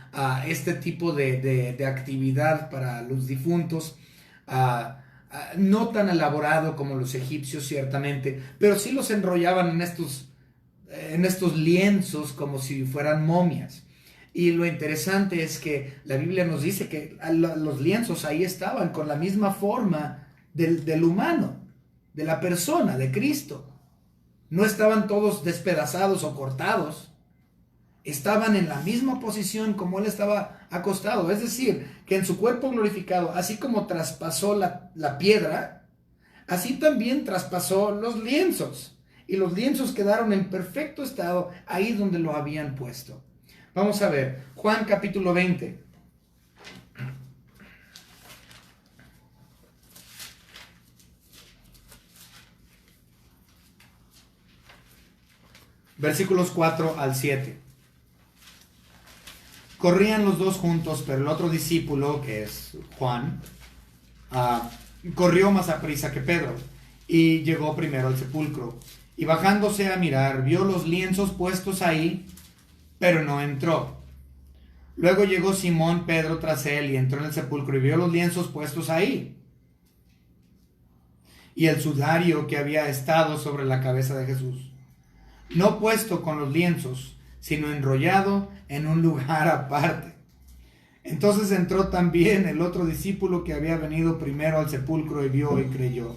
este tipo de actividad para los difuntos, no tan elaborado como los egipcios ciertamente, pero sí los enrollaban en estos lienzos como si fueran momias. Y lo interesante es que la Biblia nos dice que los lienzos ahí estaban con la misma forma del humano, de la persona, de Cristo. No estaban todos despedazados o cortados. Estaban en la misma posición como él estaba acostado. Es decir, que en su cuerpo glorificado, así como traspasó la piedra, así también traspasó los lienzos. Y los lienzos quedaron en perfecto estado ahí donde lo habían puesto. Vamos a ver, Juan capítulo 20. Versículos 4 al 7. Corrían los dos juntos, pero el otro discípulo, que es Juan, corrió más aprisa que Pedro y llegó primero al sepulcro. Y bajándose a mirar, vio los lienzos puestos ahí, pero no entró. Luego llegó Simón Pedro tras él y entró en el sepulcro y vio los lienzos puestos ahí, y el sudario que había estado sobre la cabeza de Jesús, no puesto con los lienzos, sino enrollado en un lugar aparte. Entonces entró también el otro discípulo que había venido primero al sepulcro y vio y creyó,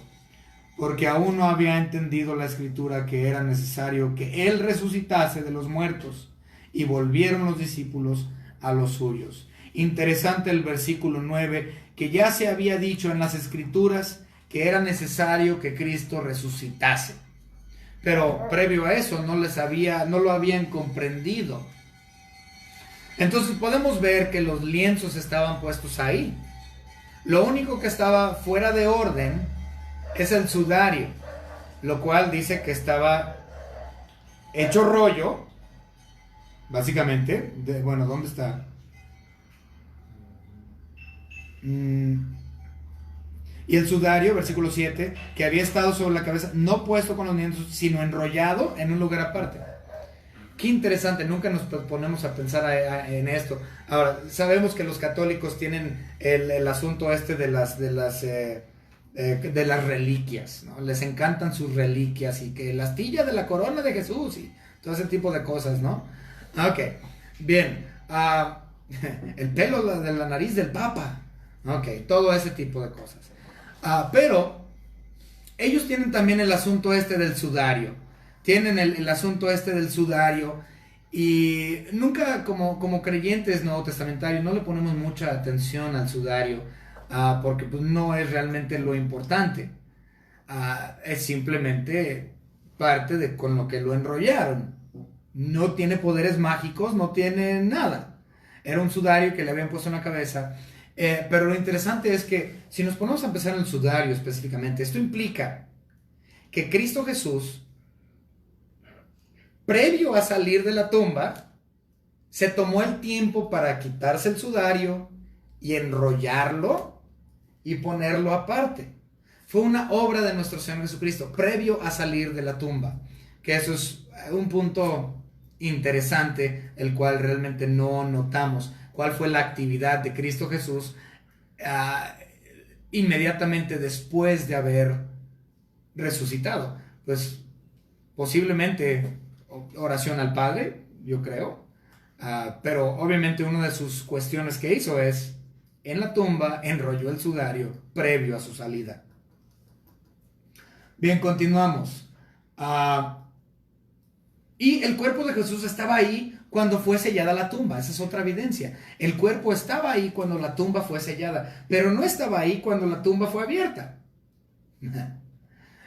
porque aún no había entendido la escritura que era necesario que él resucitase de los muertos. Y volvieron los discípulos a los suyos. Interesante el versículo 9, que ya se había dicho en las escrituras que era necesario que Cristo resucitase. Pero previo a eso no lo habían comprendido. Entonces podemos ver que los lienzos estaban puestos ahí. Lo único que estaba fuera de orden es el sudario, lo cual dice que estaba hecho rollo. Básicamente, bueno, ¿dónde está? Y el sudario, versículo 7, que había estado sobre la cabeza, no puesto con los lienzos, sino enrollado en un lugar aparte. Qué interesante, nunca nos ponemos a pensar en esto. Ahora, sabemos que los católicos tienen el asunto este de las reliquias, ¿no? Les encantan sus reliquias y que la astilla de la corona de Jesús y todo ese tipo de cosas, ¿no? Ok, bien. El pelo de la nariz del Papa. Ok, todo ese tipo de cosas. Pero ellos tienen también el asunto este del sudario. Tienen el asunto este del sudario. Y nunca como creyentes nuevo testamentarios no le ponemos mucha atención al sudario. Porque pues, no es realmente lo importante. Es simplemente parte de con lo que lo enrollaron. No tiene poderes mágicos, no tiene nada. Era un sudario que le habían puesto en la cabeza. Pero lo interesante es que si nos ponemos a pensar en el sudario específicamente, esto implica que Cristo Jesús, previo a salir de la tumba, se tomó el tiempo para quitarse el sudario y enrollarlo y ponerlo aparte. fue una obra de nuestro Señor Jesucristo, previo a salir de la tumba. Que eso es un punto interesante, el cual realmente no notamos. ¿Cuál fue la actividad de Cristo Jesús inmediatamente después de haber resucitado? Pues posiblemente oración al Padre, yo creo. Pero obviamente una de sus cuestiones que hizo es, en la tumba, enrolló el sudario previo a su salida. Bien, continuamos. Y el cuerpo de Jesús estaba ahí cuando fue sellada la tumba. Esa es otra evidencia. El cuerpo estaba ahí cuando la tumba fue sellada, pero no estaba ahí cuando la tumba fue abierta.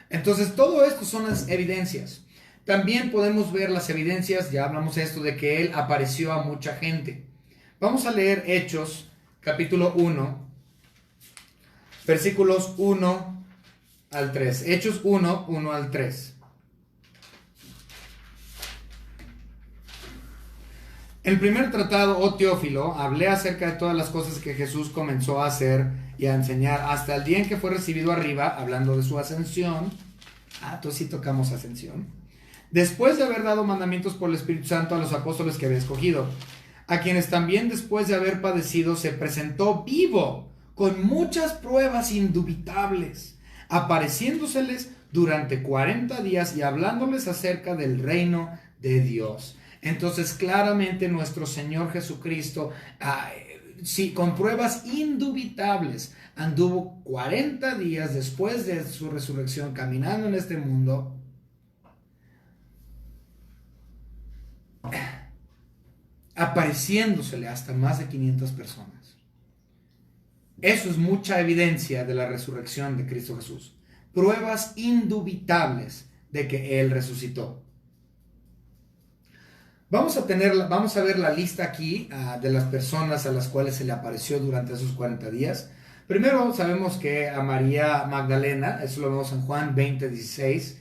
Entonces, todo esto son las evidencias. También podemos ver las evidencias, ya hablamos esto, de que Él apareció a mucha gente. Vamos a leer Hechos, capítulo 1, versículos 1 al 3. Hechos 1, 1 al 3. El primer tratado, oh Teófilo, hablé acerca de todas las cosas que Jesús comenzó a hacer y a enseñar hasta el día en que fue recibido arriba, hablando de su ascensión. Entonces sí tocamos ascensión. Después de haber dado mandamientos por el Espíritu Santo a los apóstoles que había escogido, a quienes también después de haber padecido se presentó vivo, con muchas pruebas indubitables, apareciéndoseles durante 40 días y hablándoles acerca del reino de Dios. Entonces, claramente nuestro Señor Jesucristo, sí, con pruebas indubitables, anduvo 40 días después de su resurrección caminando en este mundo, apareciéndosele hasta más de 500 personas. Eso es mucha evidencia de la resurrección de Cristo Jesús. Pruebas indubitables de que Él resucitó. Vamos a ver la lista aquí de las personas a las cuales se le apareció durante esos 40 días. Primero sabemos que a María Magdalena, eso lo vemos en Juan 20:16.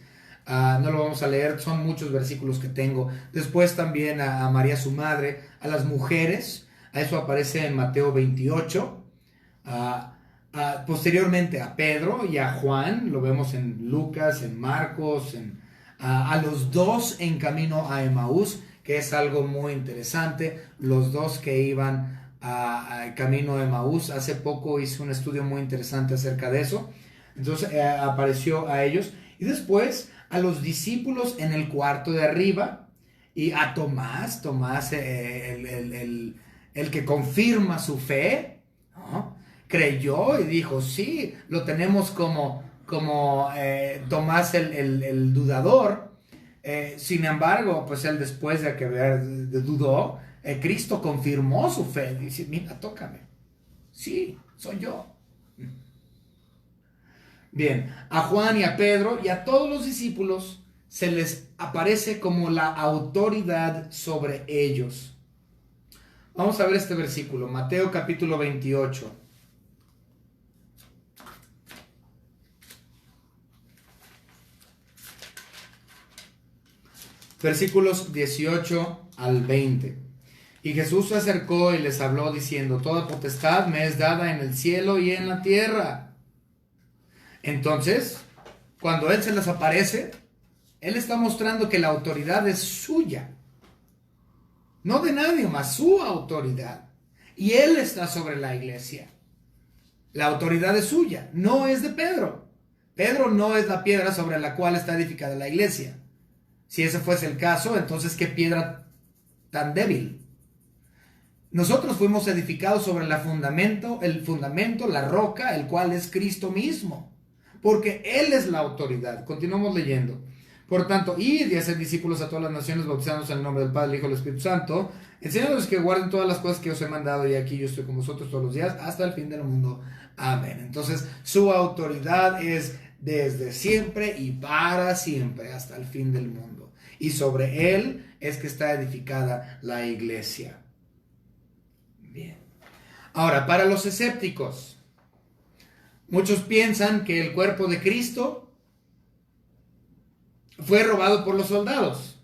No lo vamos a leer, son muchos versículos que tengo. Después también a María su madre, a las mujeres, a eso aparece en Mateo 28. Posteriormente a Pedro y a Juan, lo vemos en Lucas, en Marcos, a los dos en camino a Emaús, que es algo muy interesante. Los dos que iban a camino a Emaús, hace poco hice un estudio muy interesante acerca de eso. Entonces apareció a ellos y después a los discípulos en el cuarto de arriba y a Tomás, el que confirma su fe, ¿no? Creyó y dijo, sí, lo tenemos como Tomás el dudador. Sin embargo, pues él después de que dudó, Cristo confirmó su fe. Dice, mira, tócame. Sí, soy yo. Bien, a Juan y a Pedro y a todos los discípulos se les aparece como la autoridad sobre ellos. Vamos a ver este versículo, Mateo capítulo 28. Versículos 18 al 20. Y Jesús se acercó y les habló diciendo, toda potestad me es dada en el cielo y en la tierra. Entonces, cuando Él se les aparece, Él está mostrando que la autoridad es suya. No de nadie más, su autoridad. Y Él está sobre la iglesia. La autoridad es suya, no es de Pedro. Pedro no es la piedra sobre la cual está edificada la iglesia. Si ese fuese el caso, entonces ¿qué piedra tan débil? Nosotros fuimos edificados sobre el fundamento, la roca, el cual es Cristo mismo. Porque Él es la autoridad. Continuamos leyendo. Por tanto, id y haced discípulos a todas las naciones, bautizándolos en el nombre del Padre, del Hijo y del Espíritu Santo, enseñándoles que guarden todas las cosas que os he mandado, y aquí yo estoy con vosotros todos los días, hasta el fin del mundo. Amén. Entonces, su autoridad es desde siempre y para siempre, hasta el fin del mundo. Y sobre Él es que está edificada la iglesia. Bien. Ahora, para los escépticos, muchos piensan que el cuerpo de Cristo fue robado por los soldados.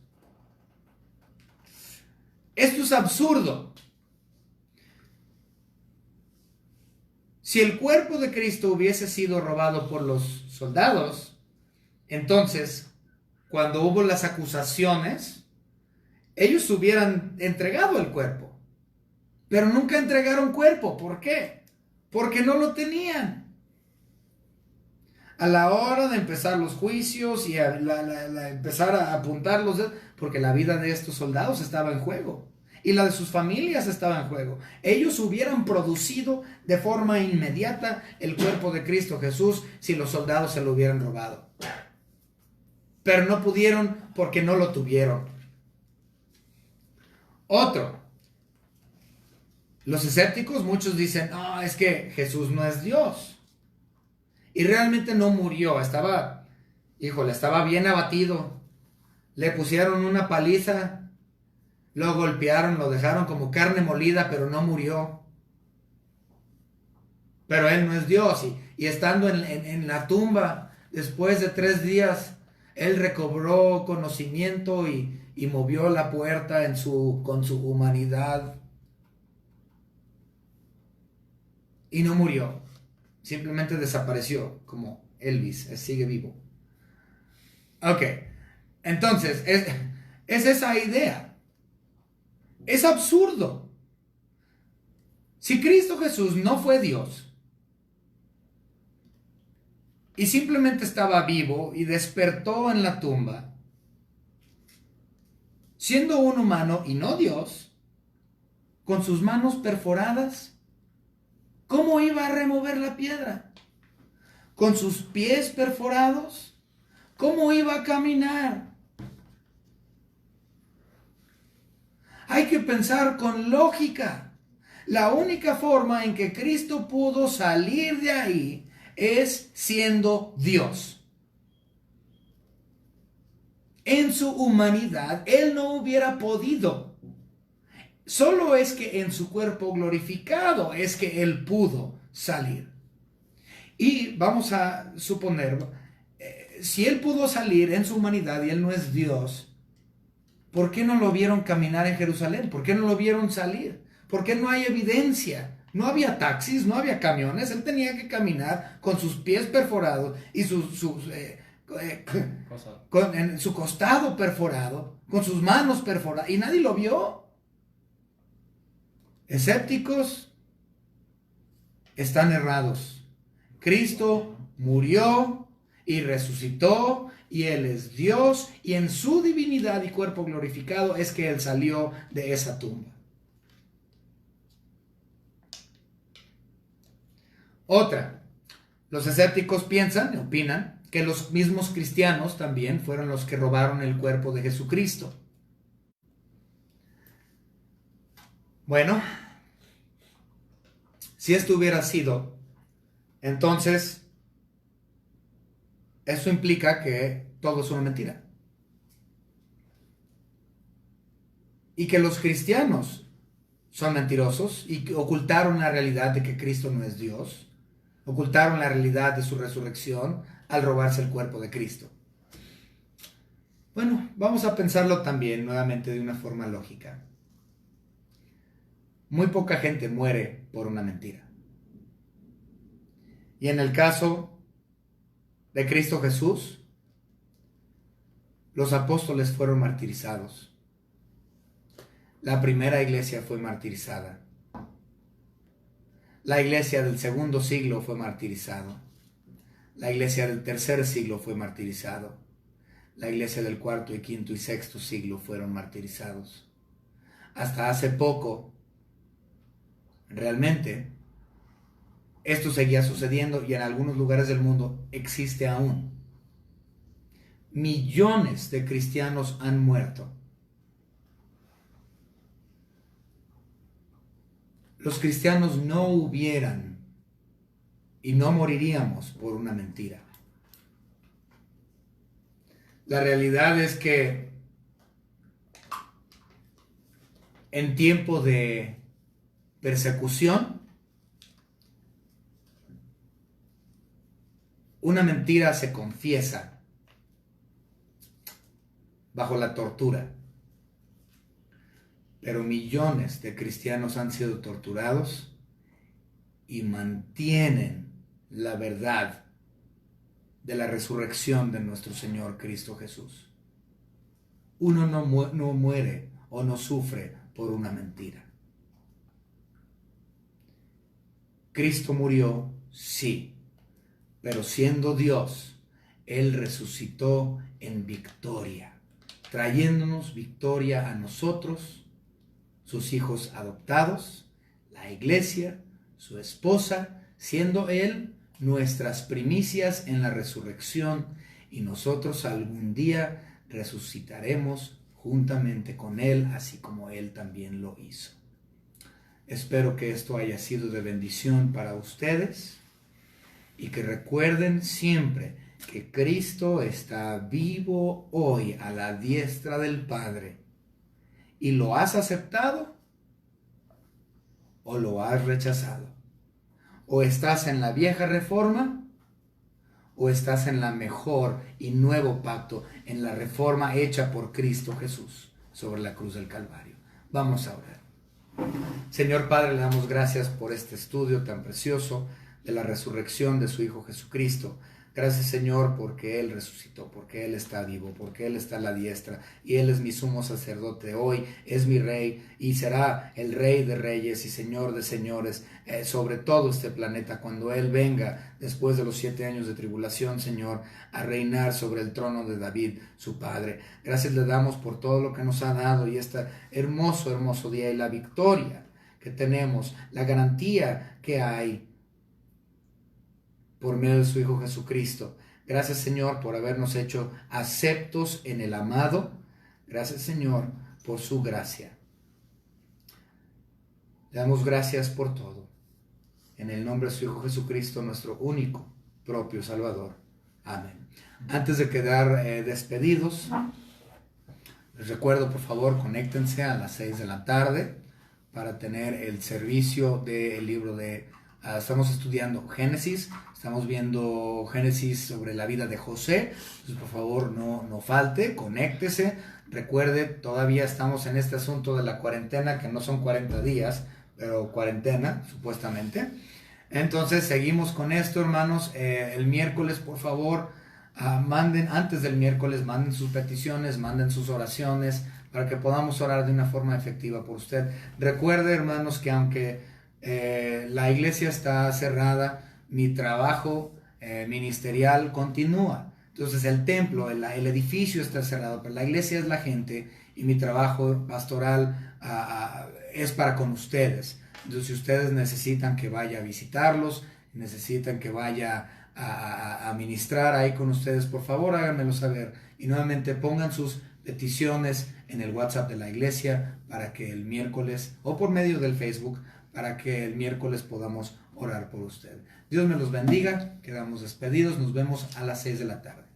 Esto es absurdo. Si el cuerpo de Cristo hubiese sido robado por los soldados, entonces, cuando hubo las acusaciones, ellos hubieran entregado el cuerpo. Pero nunca entregaron cuerpo. ¿Por qué? Porque no lo tenían. A la hora de empezar los juicios y empezar a apuntar los dedos, porque la vida de estos soldados estaba en juego. Y la de sus familias estaba en juego. Ellos hubieran producido de forma inmediata el cuerpo de Cristo Jesús si los soldados se lo hubieran robado. Pero no pudieron porque no lo tuvieron. Otro. Los escépticos, muchos dicen, no, es que Jesús no es Dios. Y realmente no murió. Estaba bien abatido. Le pusieron una paliza. Lo golpearon, lo dejaron como carne molida, pero no murió. Pero Él no es Dios. Y estando en la tumba, después de 3 días, Él recobró conocimiento y movió la puerta con su humanidad. Y no murió. Simplemente desapareció, como Elvis, sigue vivo. Ok, entonces, es esa idea. Es absurdo. Si Cristo Jesús no fue Dios y simplemente estaba vivo y despertó en la tumba, siendo un humano y no Dios, con sus manos perforadas, ¿cómo iba a remover la piedra? Con sus pies perforados, ¿cómo iba a caminar? Hay que pensar con lógica. La única forma en que Cristo pudo salir de ahí es siendo Dios. En su humanidad, Él no hubiera podido. Solo es que en su cuerpo glorificado es que Él pudo salir. Y vamos a suponer, si Él pudo salir en su humanidad y Él no es Dios, ¿por qué no lo vieron caminar en Jerusalén? ¿Por qué no lo vieron salir? ¿Por qué no hay evidencia? No había taxis, no había camiones. Él tenía que caminar con sus pies perforados y en su costado perforado, con sus manos perforadas. Y nadie lo vio. Escépticos están errados. Cristo murió y resucitó. Y Él es Dios, y en su divinidad y cuerpo glorificado es que Él salió de esa tumba. Otra, los escépticos opinan que los mismos cristianos también fueron los que robaron el cuerpo de Jesucristo. Bueno, si esto hubiera sido, entonces eso implica que todo es una mentira. Y que los cristianos son mentirosos y que ocultaron la realidad de que Cristo no es Dios. Ocultaron la realidad de su resurrección al robarse el cuerpo de Cristo. Bueno, vamos a pensarlo también nuevamente de una forma lógica. Muy poca gente muere por una mentira. Y en el caso de Cristo Jesús, los apóstoles fueron martirizados. La primera iglesia fue martirizada. La iglesia del segundo siglo fue martirizada. La iglesia del tercer siglo fue martirizado. La iglesia del cuarto y quinto y sexto siglo fueron martirizados. Hasta hace poco, realmente, esto seguía sucediendo y en algunos lugares del mundo existe aún. Millones de cristianos han muerto. Los cristianos no hubieran y no moriríamos por una mentira. La realidad es que en tiempo de persecución, una mentira se confiesa bajo la tortura. Pero millones de cristianos han sido torturados y mantienen la verdad de la resurrección de nuestro Señor Cristo Jesús. Uno no muere o no sufre por una mentira. Cristo murió, sí, pero siendo Dios, Él resucitó en victoria, trayéndonos victoria a nosotros, sus hijos adoptados, la iglesia, su esposa, siendo Él nuestras primicias en la resurrección, y nosotros algún día resucitaremos juntamente con Él, así como Él también lo hizo. Espero que esto haya sido de bendición para ustedes y que recuerden siempre que Cristo está vivo hoy a la diestra del Padre. ¿Y lo has aceptado o lo has rechazado? ¿O estás en la vieja reforma o estás en la mejor y nuevo pacto, en la reforma hecha por Cristo Jesús sobre la cruz del Calvario? Vamos a orar. Señor Padre, le damos gracias por este estudio tan precioso de la resurrección de su Hijo Jesucristo. Gracias, Señor, porque Él resucitó, porque Él está vivo, porque Él está a la diestra y Él es mi sumo sacerdote hoy, es mi Rey y será el Rey de reyes y Señor de señores sobre todo este planeta cuando Él venga después de los 7 años de tribulación, Señor, a reinar sobre el trono de David, su Padre. Gracias le damos por todo lo que nos ha dado y este hermoso, hermoso día y la victoria que tenemos, la garantía que hay por medio de su Hijo Jesucristo. Gracias, Señor, por habernos hecho aceptos en el amado. Gracias, Señor, por su gracia. Le damos gracias por todo. En el nombre de su Hijo Jesucristo, nuestro único, propio Salvador. Amén. Antes de quedar despedidos, les recuerdo, por favor, conéctense a las 6 de la tarde para tener el servicio del libro de... estamos estudiando Génesis, estamos viendo Génesis sobre la vida de José. Entonces, por favor, no falte, conéctese. Recuerde, todavía estamos en este asunto de la cuarentena, que no son 40 días, pero cuarentena, supuestamente. Entonces, seguimos con esto, hermanos. El miércoles, por favor, manden, antes del miércoles, manden sus peticiones, manden sus oraciones, para que podamos orar de una forma efectiva por usted. Recuerde, hermanos, que aunque la iglesia está cerrada, mi trabajo ministerial continúa. Entonces el templo, el edificio está cerrado, pero la iglesia es la gente y mi trabajo pastoral es para con ustedes. Entonces si ustedes necesitan que vaya a visitarlos, necesitan que vaya a ministrar ahí con ustedes, por favor háganmelo saber. Y nuevamente pongan sus peticiones en el WhatsApp de la iglesia para que el miércoles, o por medio del Facebook, para que el miércoles podamos orar por usted. Dios me los bendiga, quedamos despedidos, nos vemos a las 6 de la tarde.